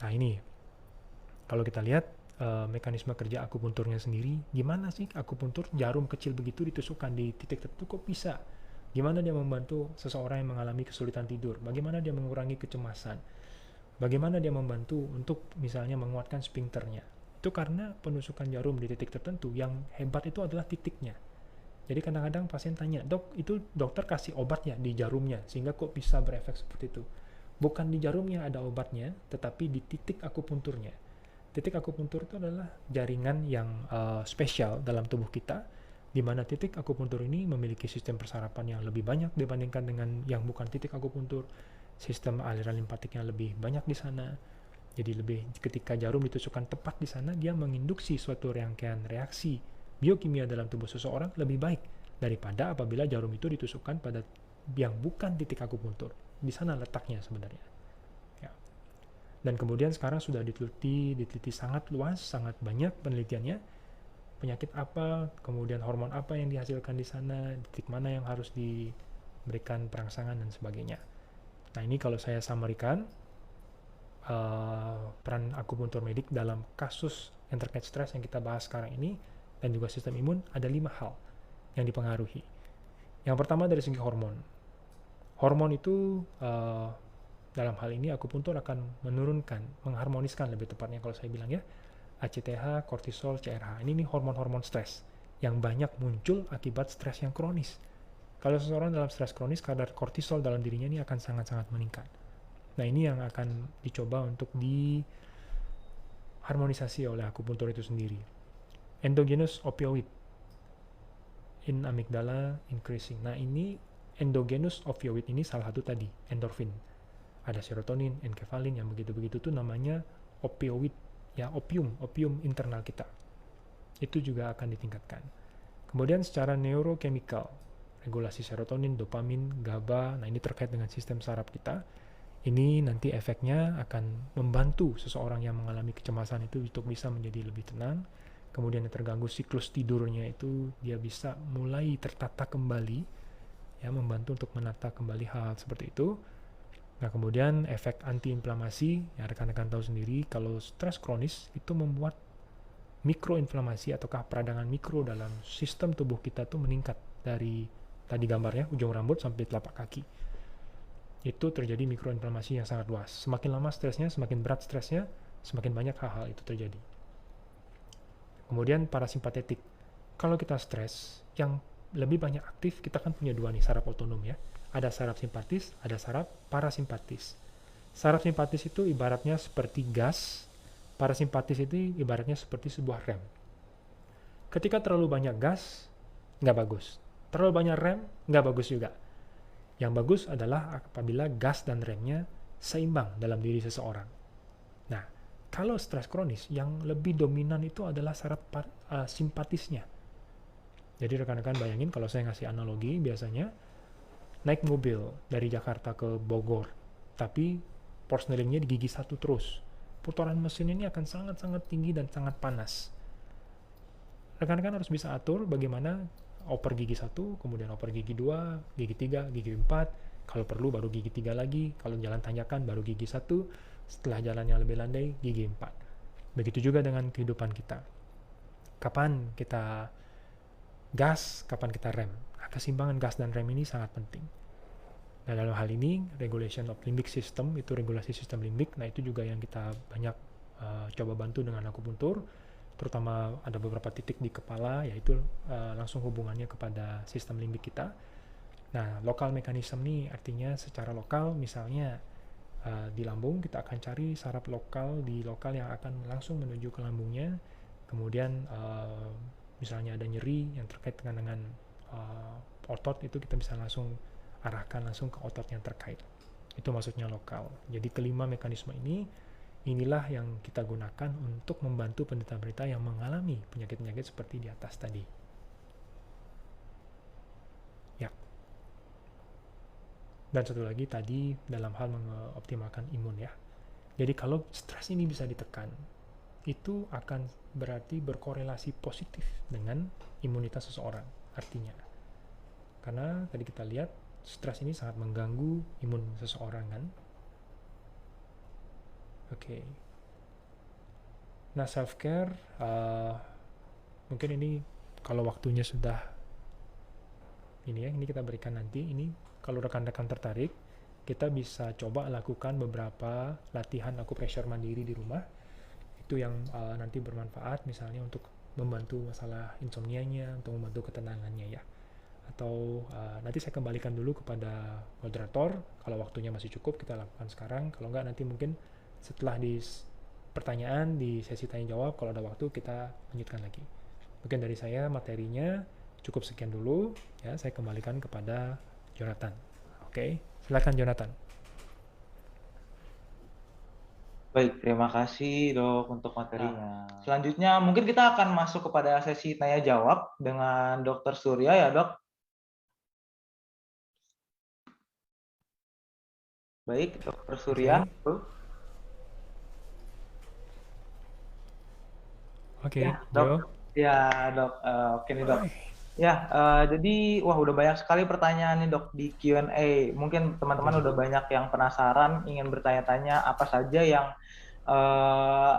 Nah, ini kalau kita lihat mekanisme kerja akupunturnya sendiri, gimana sih akupuntur jarum kecil begitu ditusukkan di titik tertentu kok bisa? Gimana dia membantu seseorang yang mengalami kesulitan tidur? Bagaimana dia mengurangi kecemasan? Bagaimana dia membantu untuk misalnya menguatkan sphincternya? Itu karena penusukan jarum di titik tertentu, yang hebat itu adalah titiknya. Jadi kadang-kadang pasien tanya, dok, itu dokter kasih obat ya di jarumnya, sehingga kok bisa berefek seperti itu? Bukan di jarumnya ada obatnya, tetapi di titik akupunturnya. Titik akupuntur itu adalah jaringan yang spesial dalam tubuh kita, di mana titik akupuntur ini memiliki sistem persarapan yang lebih banyak dibandingkan dengan yang bukan titik akupuntur. Sistem aliran limpatiknya lebih banyak di sana. Jadi ketika jarum ditusukkan tepat di sana, dia menginduksi suatu rangkaian reaksi biokimia dalam tubuh seseorang lebih baik daripada apabila jarum itu ditusukkan pada yang bukan titik akupuntur. Di sana letaknya sebenarnya. Ya. Dan kemudian sekarang sudah diteliti sangat luas, sangat banyak penelitiannya. Penyakit apa, kemudian hormon apa yang dihasilkan di sana, titik mana yang harus diberikan perangsangan dan sebagainya. Nah, ini kalau saya summary-kan, peran akupuntur medik dalam kasus yang terkait stres yang kita bahas sekarang ini dan juga sistem imun, ada 5 hal yang dipengaruhi. Yang pertama dari segi hormon. Hormon itu dalam hal ini akupuntur akan menurunkan, mengharmoniskan lebih tepatnya kalau saya bilang ya, ACTH, kortisol, CRH. Ini nih hormon-hormon stres yang banyak muncul akibat stres yang kronis. Kalau seseorang dalam stres kronis, kadar kortisol dalam dirinya ini akan sangat-sangat meningkat. Nah, ini yang akan dicoba untuk diharmonisasi oleh akupuntur itu sendiri. Endogenous opioid in amygdala increasing. Nah, ini endogenous opioid ini salah satu tadi, endorfin. Ada serotonin, enkefalin yang begitu-begitu tuh namanya opioid, ya opium internal kita. Itu juga akan ditingkatkan. Kemudian secara neurochemical, regulasi serotonin, dopamin, GABA, nah ini terkait dengan sistem saraf kita. Ini nanti efeknya akan membantu seseorang yang mengalami kecemasan itu untuk bisa menjadi lebih tenang. Kemudian yang terganggu siklus tidurnya itu dia bisa mulai tertata kembali, ya, membantu untuk menata kembali hal seperti itu. Nah, kemudian efek antiinflamasi, ya rekan-rekan tahu sendiri kalau stres kronis itu membuat mikroinflamasi ataukah peradangan mikro dalam sistem tubuh kita tuh meningkat dari tadi gambarnya ujung rambut sampai telapak kaki. Itu terjadi mikroinflamasi yang sangat luas. Semakin lama stresnya, semakin berat stresnya, semakin banyak hal-hal itu terjadi. Kemudian parasimpatetik. Kalau kita stres, yang lebih banyak aktif, kita kan punya dua nih, saraf otonom ya. Ada saraf simpatis, ada saraf parasimpatis. Saraf simpatis itu ibaratnya seperti gas, parasimpatis itu ibaratnya seperti sebuah rem. Ketika terlalu banyak gas, nggak bagus. Terlalu banyak rem, nggak bagus juga. Yang bagus adalah apabila gas dan remnya seimbang dalam diri seseorang. Nah, kalau stres kronis, yang lebih dominan itu adalah saraf simpatisnya. Jadi rekan-rekan bayangin kalau saya ngasih analogi, biasanya naik mobil dari Jakarta ke Bogor, tapi porsnelingnya di gigi satu terus. Putaran mesin ini akan sangat-sangat tinggi dan sangat panas. Rekan-rekan harus bisa atur bagaimana oper gigi 1, kemudian oper gigi 2, gigi 3, gigi 4, kalau perlu baru gigi 3 lagi, kalau jalan tanjakan baru gigi 1, setelah jalannya lebih landai, gigi 4. Begitu juga dengan kehidupan kita. Kapan kita gas, kapan kita rem. Nah, keseimbangan gas dan rem ini sangat penting. Nah, dalam hal ini, regulation of limbic system, itu regulasi sistem limbik, nah itu juga yang kita banyak coba bantu dengan akupuntur, terutama ada beberapa titik di kepala, yaitu langsung hubungannya kepada sistem limbik kita. Nah, lokal mekanisme ini artinya secara lokal, misalnya di lambung, kita akan cari saraf lokal di lokal yang akan langsung menuju ke lambungnya. Kemudian misalnya ada nyeri yang terkait dengan otot, itu kita bisa langsung arahkan langsung ke otot yang terkait. Itu maksudnya lokal. Jadi kelima mekanisme inilah yang kita gunakan untuk membantu penderita-penderita yang mengalami penyakit-penyakit seperti di atas tadi. Ya. Dan satu lagi tadi dalam hal mengoptimalkan imun ya. Jadi kalau stres ini bisa ditekan, itu akan berarti berkorelasi positif dengan imunitas seseorang. Artinya, karena tadi kita lihat stres ini sangat mengganggu imun seseorang kan. Oke. Nah, self-care, mungkin ini kalau waktunya sudah ini kita berikan nanti. Ini kalau rekan-rekan tertarik, kita bisa coba lakukan beberapa latihan acupressure mandiri di rumah. Itu yang nanti bermanfaat misalnya untuk membantu masalah insomnianya, untuk membantu ketenangannya ya. Atau nanti saya kembalikan dulu kepada moderator. Kalau waktunya masih cukup, kita lakukan sekarang. Kalau enggak, nanti mungkin setelah di pertanyaan di sesi tanya jawab, kalau ada waktu kita lanjutkan lagi. Mungkin dari saya materinya cukup sekian dulu ya. Saya kembalikan kepada Jonathan. Oke, silakan Jonathan. Baik, terima kasih Dok untuk materinya. Selanjutnya mungkin kita akan masuk kepada sesi tanya jawab dengan Dr. Surya ya Dok. Baik, Dokter Surya. Oke. Ya, Oke, Dok. Jo. Ya, Dok. Oke nih, Dok. Hai. Ya, jadi wah udah banyak sekali pertanyaan nih, Dok, di Q&A. Mungkin teman-teman Oke. udah banyak yang penasaran, ingin bertanya-tanya apa saja yang eh,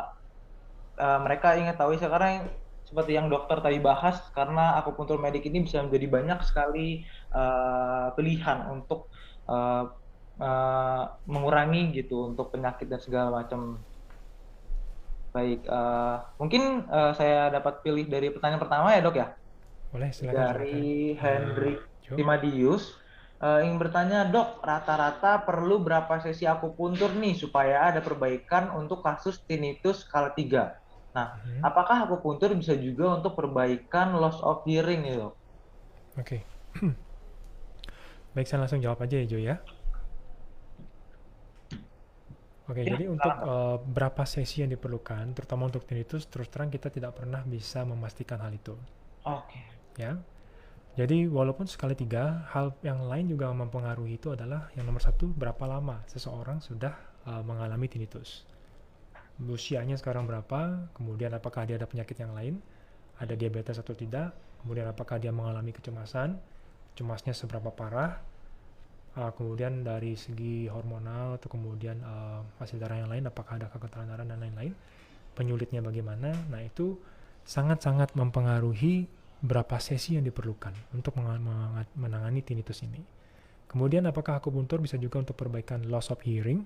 mereka ingin tahu sekarang, seperti yang dokter tadi bahas, karena akupuntur medik ini bisa menjadi banyak sekali pilihan untuk eh, mengurangi gitu untuk penyakit dan segala macam. Baik, mungkin saya dapat pilih dari pertanyaan pertama ya, Dok ya. Boleh, silakan, silakan. Dari Hendrik Jo. Timadius, ingin bertanya, Dok, rata-rata perlu berapa sesi akupuntur nih supaya ada perbaikan untuk kasus tinnitus skala 3? Nah, Mhm. apakah akupuntur bisa juga untuk perbaikan loss of hearing nih, Dok? Oke. Baik, saya langsung jawab aja ya, Jo ya. Oke, Ya, jadi untuk silakan, Dok. berapa sesi yang diperlukan, terutama untuk tinnitus, terus terang kita tidak pernah bisa memastikan hal itu, Oke, ya. Jadi walaupun sekali tiga, hal yang lain juga mempengaruhi itu adalah yang nomor satu, berapa lama seseorang sudah mengalami tinnitus. Usianya sekarang berapa, kemudian apakah dia ada penyakit yang lain, ada diabetes atau tidak, kemudian apakah dia mengalami kecemasan, cemasnya seberapa parah, kemudian dari segi hormonal atau kemudian hasil darah yang lain, apakah ada kekentalan darah dan lain-lain, penyulitnya bagaimana. Nah, itu sangat-sangat mempengaruhi berapa sesi yang diperlukan untuk menangani tinnitus ini. Kemudian apakah akupuntur bisa juga untuk perbaikan loss of hearing.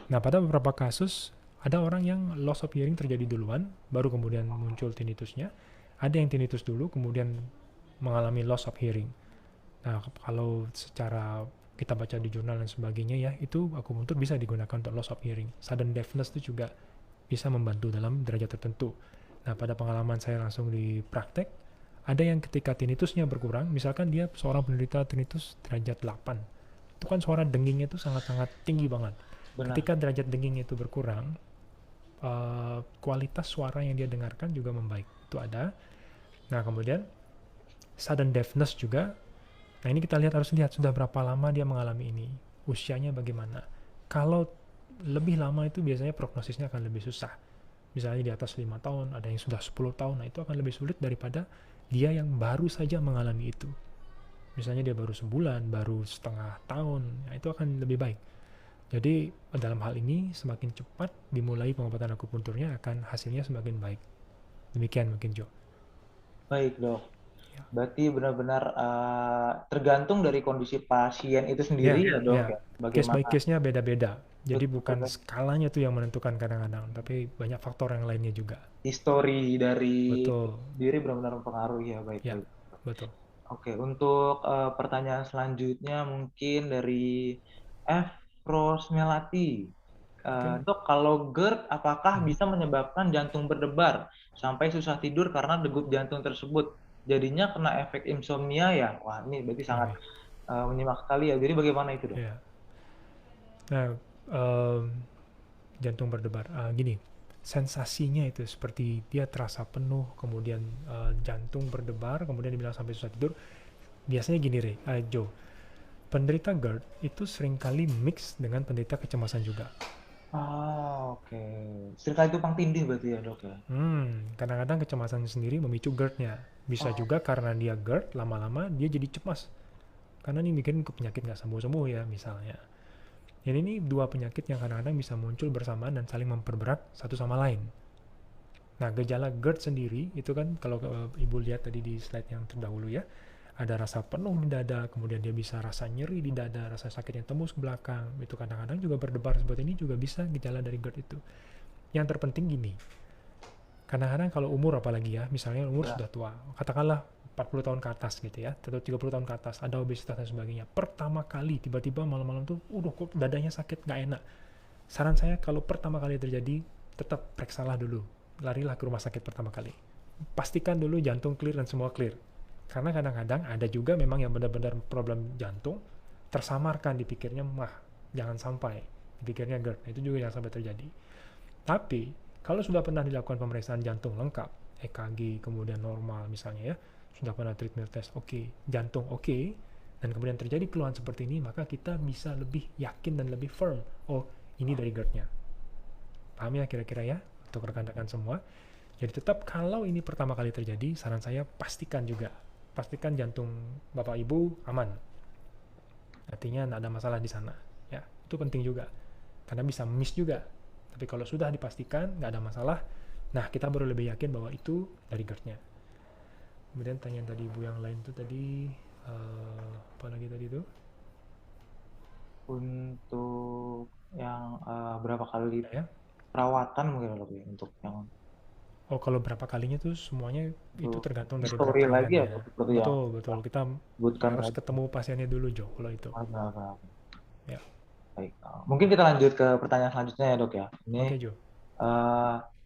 Nah, pada beberapa kasus ada orang yang loss of hearing terjadi duluan, baru kemudian muncul tinnitusnya. Ada yang tinnitus dulu, kemudian mengalami loss of hearing. Nah, kalau secara kita baca di jurnal dan sebagainya ya, itu akupuntur bisa digunakan untuk loss of hearing. Sudden deafness itu juga bisa membantu dalam derajat tertentu. Nah, pada pengalaman saya langsung di praktek, ada yang ketika tinnitusnya berkurang, misalkan dia seorang penderita tinnitus derajat 8, itu kan suara dengingnya itu sangat-sangat tinggi banget. benar. Ketika derajat denging itu berkurang, kualitas suara yang dia dengarkan juga membaik. Itu ada. Nah, kemudian sudden deafness juga. Nah, ini kita harus lihat sudah berapa lama dia mengalami ini, usianya bagaimana. Kalau lebih lama itu biasanya prognosisnya akan lebih susah. Misalnya di atas 5 tahun, ada yang sudah 10 tahun, nah itu akan lebih sulit daripada dia yang baru saja mengalami itu. Misalnya dia baru sebulan, baru setengah tahun, nah itu akan lebih baik. Jadi dalam hal ini semakin cepat dimulai pengobatan akupunturnya akan hasilnya semakin baik. Demikian mungkin Jo. Baik, Dok. Ya, Berarti benar-benar tergantung dari kondisi pasien itu ya, sendiri ya, Dok ya. ya. Case by Bagaimana case-nya beda-beda. Jadi bukan betul skalanya tuh yang menentukan kadang-kadang, tapi banyak faktor yang lainnya juga. histori dari Betul. diri benar-benar mempengaruhi ya, Ya, baik-baik. betul. Oke, untuk pertanyaan selanjutnya mungkin dari F. Rosmelati. Oke. Dok, kalau GERD apakah Hmm. bisa menyebabkan jantung berdebar sampai susah tidur karena degup jantung tersebut? Jadinya kena efek insomnia ya? Wah, ini berarti sangat Oke. menyimak sekali ya. Jadi bagaimana itu, Dok? Ya. Nah, em, jantung berdebar. Gini, sensasinya itu seperti dia terasa penuh, kemudian jantung berdebar, kemudian dibilang sampai susah tidur. Biasanya gini, Joe, penderita GERD itu seringkali mix dengan penderita kecemasan juga. Ah, oke. Seringkali tumpang tindih berarti ya, Dok ya? Kadang-kadang kecemasan sendiri memicu GERD-nya. Bisa Oh, juga karena dia GERD, lama-lama dia jadi cemas. Karena ini bikin penyakit nggak sembuh-sembuh ya, misalnya. Jadi ini dua penyakit yang kadang-kadang bisa muncul bersamaan dan saling memperberat satu sama lain. Nah, gejala GERD sendiri itu kan kalau Ibu lihat tadi di slide yang terdahulu ya, ada rasa penuh di dada, kemudian dia bisa rasa nyeri di dada, rasa sakit yang tembus ke belakang, itu kadang-kadang juga berdebar seperti ini juga bisa gejala dari GERD itu. Yang terpenting gini, kadang-kadang kalau umur apalagi ya, misalnya umur ya. sudah tua, katakanlah 40 tahun ke atas gitu ya, atau 30 tahun ke atas, ada obesitas dan sebagainya. Pertama kali tiba-tiba malam-malam tuh, kok dadanya sakit, nggak enak. Saran saya kalau pertama kali terjadi, tetap periksalah dulu. Larilah ke rumah sakit pertama kali. Pastikan dulu jantung clear dan semua clear. Karena kadang-kadang ada juga memang yang benar-benar problem jantung, tersamarkan dipikirnya mah, jangan sampai dipikirnya GERD. Itu juga jangan sampai terjadi. Tapi kalau sudah pernah dilakukan pemeriksaan jantung lengkap, EKG kemudian normal misalnya ya, sudah pernah treatment test oke, jantung oke, dan kemudian terjadi keluhan seperti ini, maka kita bisa lebih yakin dan lebih firm, oh ini dari GERD-nya. Paham ya kira-kira ya untuk rekan-rekan semua. Jadi tetap kalau ini pertama kali terjadi, saran saya pastikan jantung Bapak Ibu aman. Artinya tidak ada masalah di sana. Ya, itu penting juga. Karena bisa miss juga. Tapi kalau sudah dipastikan nggak ada masalah, nah kita baru lebih yakin bahwa itu dari GERD-nya. Kemudian tanya tadi Ibu yang lain tuh tadi, apa lagi tadi tuh? Untuk yang berapa kali Ya. perawatan mungkin lebih untuk yang Oh, kalau berapa kalinya tuh semuanya itu tergantung dari berat history lagi badannya. atau seperti yang Betul. Kita sebutkan harus tadi. ketemu pasiennya dulu, Jo, kalau itu. Ya, Baik. Mungkin kita lanjut ke pertanyaan selanjutnya ya dok ya. Ini oke, Jo.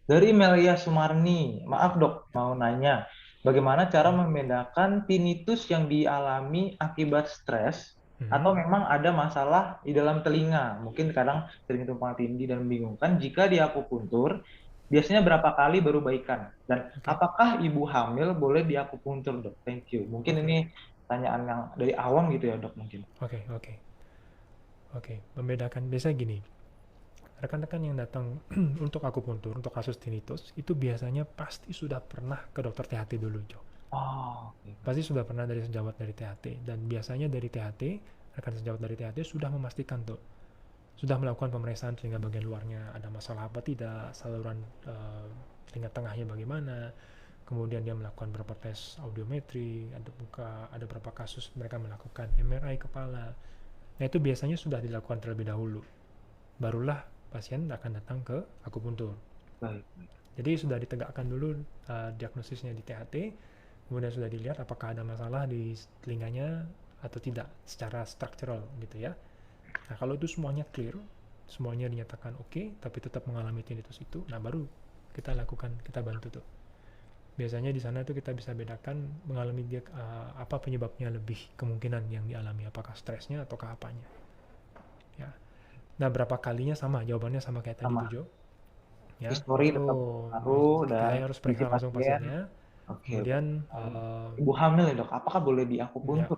dari Melia Sumarni. Maaf dok, mau nanya. Bagaimana cara Hmm. membedakan tinnitus yang dialami akibat stres Mhm. atau memang ada masalah di dalam telinga? Mungkin kadang sering tumpang tindih dan membingungkan. Jika di akupuntur, biasanya berapa kali baru baikan? Dan Oke, apakah ibu hamil boleh di akupuntur dok? Thank you. Mungkin oke, ini pertanyaan yang dari awam gitu ya dok mungkin. oke. Membedakan biasa gini. Rekan-rekan yang datang untuk akupuntur, untuk kasus tinnitus, itu biasanya pasti sudah pernah ke dokter THT dulu, Jo. Oh, oke. Pasti sudah pernah dari sejawat dari THT. Dan biasanya dari THT, rekan sejawat dari THT sudah memastikan tuh, sudah melakukan pemeriksaan telinga bagian luarnya, ada masalah apa tidak, saluran telinga tengahnya bagaimana, kemudian dia melakukan beberapa tes audiometri, ada beberapa kasus mereka melakukan MRI kepala. Nah itu biasanya sudah dilakukan terlebih dahulu, barulah pasien akan datang ke akupuntur. Baik. Jadi sudah ditegakkan dulu diagnosisnya di THT, kemudian sudah dilihat apakah ada masalah di telinganya atau tidak secara struktural gitu ya. Nah kalau itu semuanya clear, semuanya dinyatakan oke, tapi tetap mengalami tinnitus itu, nah baru kita lakukan, kita bantu tuh. Biasanya di sana tuh kita bisa bedakan mengalami dia apa penyebabnya, lebih kemungkinan yang dialami, apakah stresnya ataukah apanya. Ya. Nah berapa kalinya sama, jawabannya sama kayak tadi tuh Sama. Jo. Ya, Histori tetap oh, ngaruh kita dan harus kondisi periksa langsung pasien. pasiennya. Oke. Kemudian Ibu hamil ya dok, apakah boleh di ya, akupuntur?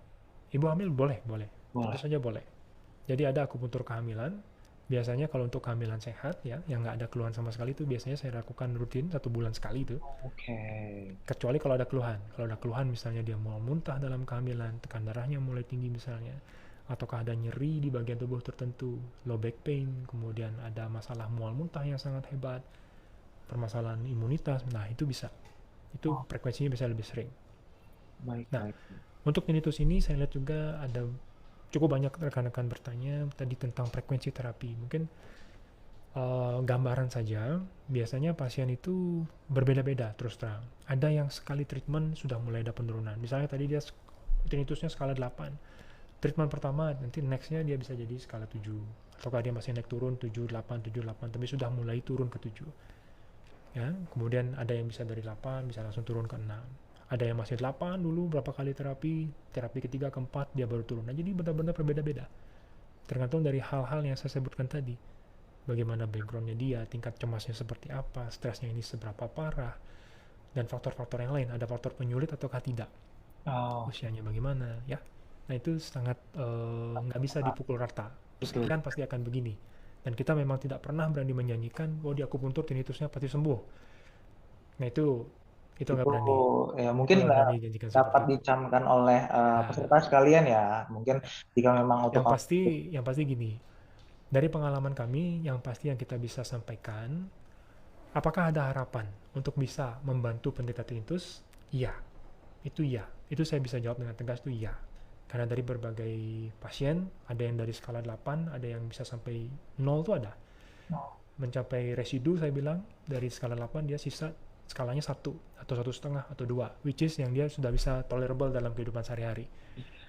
ibu hamil boleh, tentu Boleh. saja boleh. Jadi ada akupuntur kehamilan. Biasanya kalau untuk kehamilan sehat ya, yang nggak ada keluhan sama sekali itu biasanya saya lakukan rutin 1 bulan sekali itu. Oke. Kecuali kalau ada keluhan misalnya dia mau muntah dalam kehamilan, tekan darahnya mulai tinggi misalnya, ataukah ada nyeri di bagian tubuh tertentu, low back pain, kemudian ada masalah mual muntah yang sangat hebat, permasalahan imunitas, nah itu bisa. Itu Oh, frekuensinya bisa lebih sering. baik Nah, baik. untuk tinnitus ini saya lihat juga ada cukup banyak rekan-rekan bertanya tadi tentang frekuensi terapi. Mungkin gambaran saja, biasanya pasien itu berbeda-beda terus terang. Ada yang sekali treatment sudah mulai ada penurunan. Misalnya tadi dia tinnitusnya skala 8. Treatment pertama, nanti nextnya dia bisa jadi skala 7. Ataukah dia masih naik turun 7, 8, 7, 8, tapi sudah mulai turun ke 7. Ya, kemudian ada yang bisa dari 8, bisa langsung turun ke 6. Ada yang masih 8 dulu, berapa kali terapi ketiga, keempat, dia baru turun. Nah, jadi benar-benar berbeda-beda. Tergantung dari hal-hal yang saya sebutkan tadi. Bagaimana backgroundnya dia, tingkat cemasnya seperti apa, stresnya ini seberapa parah, dan faktor-faktor yang lain. Ada faktor penyulit ataukah tidak, Oh, usianya bagaimana, ya. Nah itu sangat nggak bisa dipukul rata. betul. Sekian pasti akan begini. Dan kita memang tidak pernah berani menyanyikan, oh di akupuntur tinnitusnya pasti sembuh. Nah itu nggak Itu berani. ya Kita mungkin nggak berani janjikan dapat seperti itu. dicamkan oleh Ya, peserta sekalian ya. Mungkin ya. jika memang untuk Yang pasti gini. Dari pengalaman kami, yang pasti yang kita bisa sampaikan, apakah ada harapan untuk bisa membantu penderita tinnitus? Iya, itu iya. Itu saya bisa jawab dengan tegas itu iya. Karena dari berbagai pasien, ada yang dari skala 8, ada yang bisa sampai 0 itu ada. Mencapai residu saya bilang, dari skala 8 dia sisa skalanya 1 atau 1,5 atau 2, which is yang dia sudah bisa tolerable dalam kehidupan sehari-hari.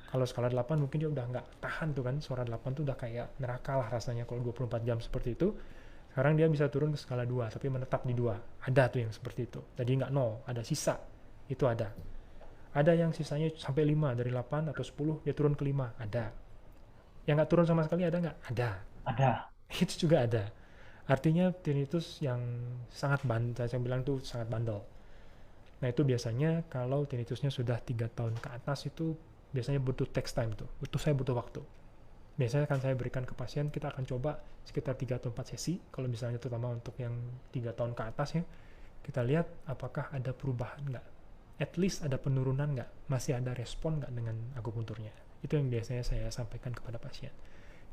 Kalau skala 8 mungkin dia udah nggak tahan tuh kan, suara 8 tuh udah kayak neraka lah rasanya kalau 24 jam seperti itu. Sekarang dia bisa turun ke skala 2, tapi menetap di 2. Ada tuh yang seperti itu. Jadi nggak 0, ada sisa. Itu ada. Ada yang sisanya sampai 5, dari 8 atau 10 dia turun ke 5, ada. Yang nggak turun sama sekali ada nggak? Ada. ada. Itu juga ada. Artinya tinnitus yang sangat bandel, saya bilang tuh sangat bandel. Nah itu biasanya kalau tinnitusnya sudah 3 tahun ke atas itu biasanya butuh text time tuh, saya butuh waktu. Biasanya akan saya berikan ke pasien, kita akan coba sekitar 3 atau 4 sesi, kalau misalnya terutama untuk yang 3 tahun ke atas ya, kita lihat apakah ada perubahan nggak, at least ada penurunan nggak, masih ada respon nggak dengan akupunturnya. Itu yang biasanya saya sampaikan kepada pasien.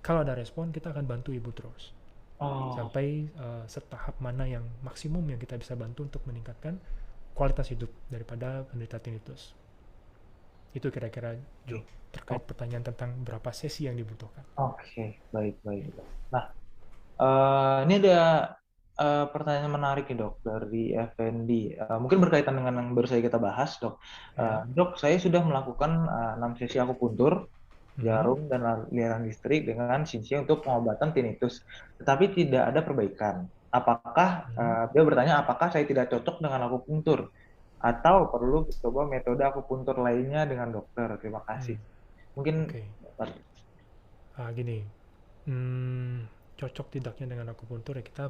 Kalau ada respon, kita akan bantu ibu terus. Oh, Sampai setahap mana yang maksimum yang kita bisa bantu untuk meningkatkan kualitas hidup daripada penderita tinnitus. Itu kira-kira Jo, terkait oke. pertanyaan tentang berapa sesi yang dibutuhkan. Oke, baik, baik. Nah, ini ada pertanyaan menarik nih dok dari Effendi. Mungkin berkaitan dengan yang baru saja kita bahas dok. Ya. Dok, saya sudah melakukan 6 sesi akupuntur, Mhm. jarum dan aliran listrik dengan Shinshi untuk pengobatan tinnitus, tetapi tidak ada perbaikan. Apakah Mhm. dia bertanya apakah saya tidak cocok dengan akupuntur atau perlu coba metode akupuntur lainnya dengan dokter? Terima kasih. Hmm. Mungkin Oke. Gini, cocok tidaknya dengan akupuntur ya kita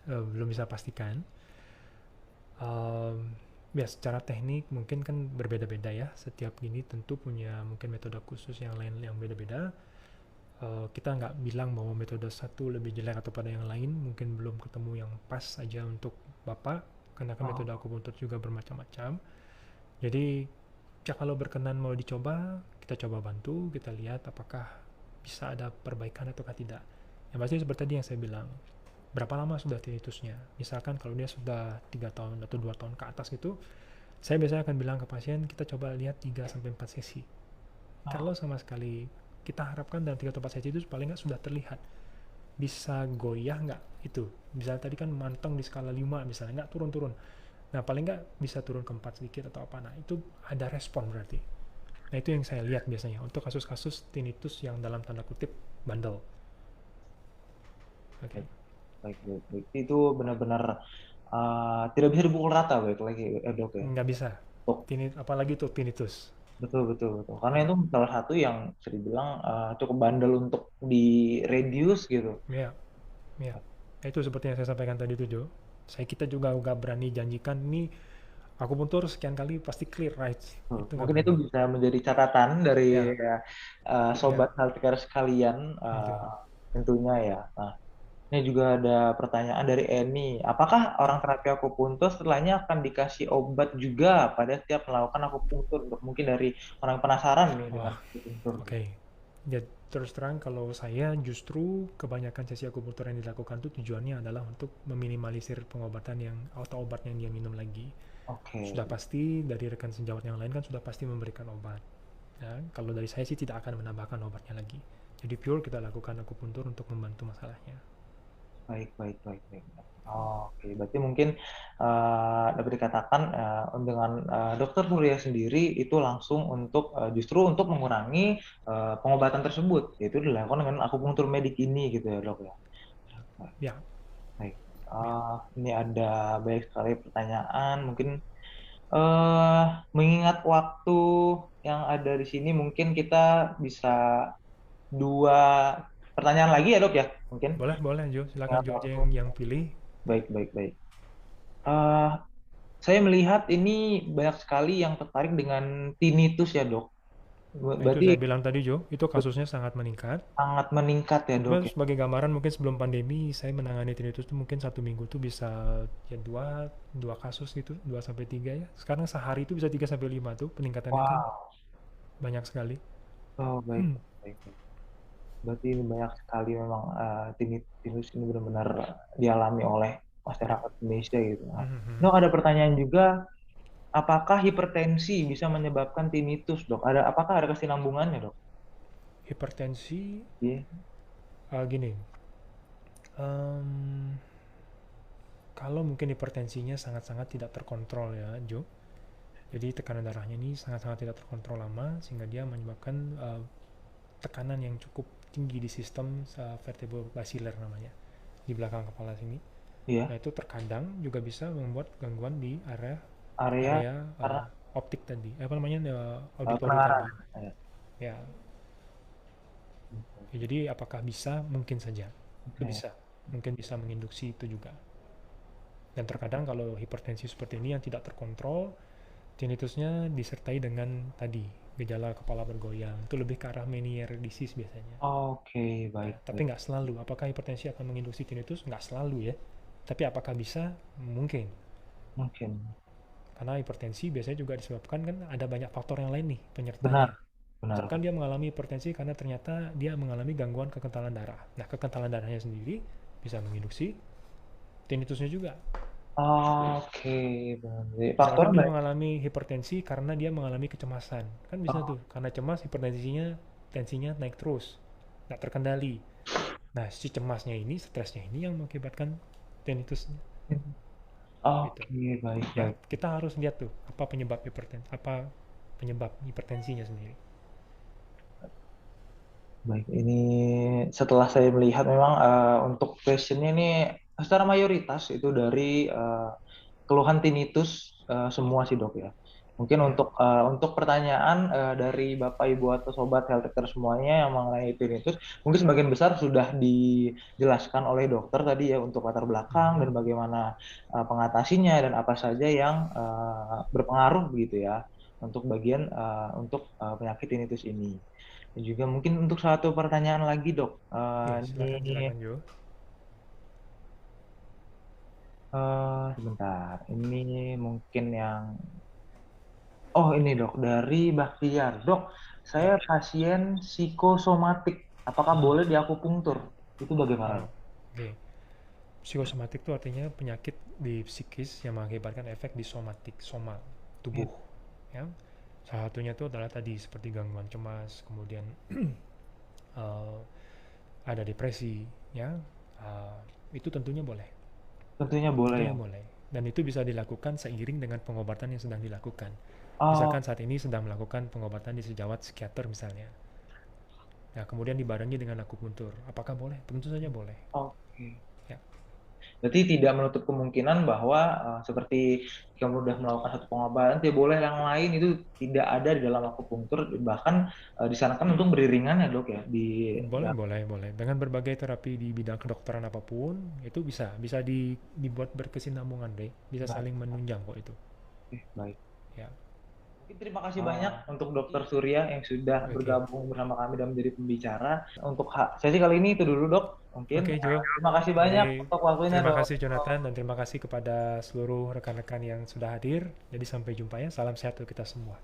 belum bisa pastikan. Ya secara teknik mungkin kan berbeda-beda ya. Setiap gini tentu punya mungkin metode khusus yang lain yang beda-beda. Kita nggak bilang bahwa metode satu lebih jelek atau pada yang lain. Mungkin belum ketemu yang pas aja untuk Bapak. Karena kan oh, metode akupuntur juga bermacam-macam. Jadi ya kalau berkenan mau dicoba, kita coba bantu, kita lihat apakah bisa ada perbaikan atau tidak. Yang pasti seperti tadi yang saya bilang, berapa lama sudah tinnitusnya. Misalkan kalau dia sudah 3 tahun atau 2 tahun ke atas gitu, saya biasanya akan bilang ke pasien, kita coba lihat 3 sampai 4 sesi. oh, Kalau sama sekali kita harapkan dalam 3 atau 4 sesi itu paling nggak sudah terlihat. Bisa goyah nggak itu. Misalnya tadi kan manteng di skala 5 misalnya, nggak turun-turun. Nah paling nggak bisa turun ke 4 sedikit atau apa. Nah itu ada respon berarti. Nah itu yang saya lihat biasanya untuk kasus-kasus tinnitus yang dalam tanda kutip bandel. Oke. baik, baik, baik, baik. Itu benar-benar tidak bisa dipukul rata baik lagi dok ya. Nggak bisa. Dok, Apalagi tuh tinnitus. betul, betul, betul. Karena Ya, itu salah satu yang bisa dibilang cukup bandel untuk di reduce gitu. ya, ya. Nah, itu seperti yang saya sampaikan tadi tuh Jo. Kita juga nggak berani janjikan nih akupuntur sekian kali pasti clear right. Itu nggak Mungkin itu berani. bisa menjadi catatan dari Ya, ya, sobat healthcare sekalian itu. tentunya ya. Nah, ini juga ada pertanyaan dari Eni. Apakah orang terapi akupunktur setelahnya akan dikasih obat juga pada setiap melakukan akupunktur? Untuk mungkin dari orang penasaran nih dengan Wah, akupunktur. oke. Ya, terus terang kalau saya justru kebanyakan sesi akupunktur yang dilakukan tuh tujuannya adalah untuk meminimalisir pengobatan yang atau obat yang dia minum lagi. Oke, Sudah pasti dari rekan sejawat yang lain kan sudah pasti memberikan obat. Ya, kalau dari saya sih tidak akan menambahkan obatnya lagi. Jadi pure kita lakukan akupuntur untuk membantu masalahnya. baik, baik, baik, baik. Oke, berarti mungkin dapat dikatakan dengan Dokter Surya sendiri itu langsung untuk justru untuk mengurangi pengobatan tersebut, yaitu dilakukan dengan akupunktur medik ini gitu ya dok ya. Ya, Baik. ya. Ini ada banyak sekali pertanyaan. Mungkin eh mengingat waktu yang ada di sini, mungkin kita bisa dua pertanyaan lagi ya dok ya, mungkin. Boleh, boleh Jo. Silakan Mengingat Jo aja waktu. yang pilih. Baik, baik, baik. Eh, saya melihat ini banyak sekali yang tertarik dengan tinnitus ya dok. Nah, itu Berarti saya bilang tadi Jo, itu kasusnya sangat meningkat. sangat meningkat ya dok Cuma ya. sebagai gambaran mungkin sebelum pandemi saya menangani tinnitus itu mungkin satu minggu tuh bisa ya dua kasus gitu, 2 sampai 3 ya. Sekarang sehari itu bisa 3 sampai 5 tuh peningkatannya tuh Wow. banyak sekali. Oh, baik, baik, baik. Berarti ini banyak sekali memang tinnitus ini benar-benar dialami oleh Ya. masyarakat Indonesia gitu. Nah, Mhm. dok ada pertanyaan juga, apakah hipertensi bisa menyebabkan tinnitus, dok? Apakah ada kesinambungannya, dok? Hipertensi Iya. gini, em, kalau mungkin hipertensinya sangat-sangat tidak terkontrol ya Jo. Jadi tekanan darahnya ini sangat-sangat tidak terkontrol lama sehingga dia menyebabkan tekanan yang cukup tinggi di sistem vertebrobasilar namanya di belakang kepala sini. Iya. Nah itu terkadang juga bisa membuat gangguan di area Area area karena optik tadi, apa namanya auditori pendengaran. tadi. Ya. Ya, ya, jadi apakah bisa? Mungkin saja. Itu Oke. bisa. Mungkin bisa menginduksi itu juga. Dan terkadang kalau hipertensi seperti ini yang tidak terkontrol, Tinnitusnya disertai dengan tadi gejala kepala bergoyang. Itu lebih ke arah Meniere disease biasanya. Oke, Nah, baik, tapi baik. nggak selalu. Apakah hipertensi akan menginduksi tinnitus? Nggak selalu ya. Tapi apakah bisa? Mungkin. Mungkin. Karena hipertensi biasanya juga disebabkan kan ada banyak faktor yang lain nih Benar, penyertanya. benar. Misalkan dia mengalami hipertensi karena ternyata dia mengalami gangguan kekentalan darah. Nah, kekentalan darahnya sendiri bisa menginduksi tinnitusnya juga. Oke, baik. Misalkan Faktornya dia banyak. mengalami hipertensi karena dia mengalami kecemasan. Kan bisa Oh, tuh, karena cemas hipertensinya, tensinya naik terus. Nggak terkendali. Nah, si cemasnya ini, stresnya ini yang mengakibatkan tinnitus gitu. oke, baik, Ya, baik. kita harus lihat tuh apa penyebab hipertensinya sendiri. Baik, ini setelah saya melihat memang untuk questionnya ini secara mayoritas itu dari keluhan tinnitus semua sih dok ya. Mungkin Ya, untuk pertanyaan dari Bapak Ibu atau Sobat Healthcare semuanya yang mengenai tinnitus, mungkin sebagian besar sudah dijelaskan oleh dokter tadi ya untuk latar belakang dan mhm. bagaimana pengatasinya dan apa saja yang berpengaruh begitu ya untuk penyakit tinnitus ini. Dan juga mungkin untuk satu pertanyaan lagi dok, Oke, silakan ini silakan Jo. sebentar, ini mungkin yang oh ini dok dari Baktiar dok, saya Ya. pasien psikosomatik, apakah boleh diakupunktur? Itu bagaimana Ah, dok? oke. Psikosomatik itu artinya penyakit di psikis yang mengakibatkan efek di somatik, soma, Oke, tubuh. Ya. Salah satunya itu adalah tadi seperti gangguan cemas, kemudian eh, ada depresi, ya. Eh, itu tentunya boleh, tentunya boleh ya. tentunya boleh. Dan itu bisa dilakukan seiring dengan pengobatan yang sedang dilakukan. Oh, Misalkan saat ini sedang melakukan pengobatan di sejawat psikiater misalnya. Nah, kemudian dibarengi dengan akupuntur. Apakah boleh? Tentu saja boleh. oke. Ya, Berarti tidak menutup kemungkinan bahwa seperti jika sudah melakukan satu pengobatan, tidak boleh yang lain itu tidak ada di dalam akupunktur, bahkan disarankan untuk beriringan ya dok ya di boleh, boleh, boleh. Dengan berbagai terapi di bidang kedokteran apapun, itu bisa, dibuat berkesinambungan deh. Bisa dalam. saling menunjang kok itu. Baik. Ya, Mungkin terima kasih banyak untuk Dokter Surya yang sudah oke, bergabung bersama kami dan menjadi pembicara. Untuk sesi kali ini itu dulu dok. Mungkin oke Jo. terima kasih banyak Jadi untuk waktunya terima dok. kasih Jonathan dan terima kasih kepada seluruh rekan-rekan yang sudah hadir. Jadi sampai jumpa ya. Salam sehat untuk kita semua.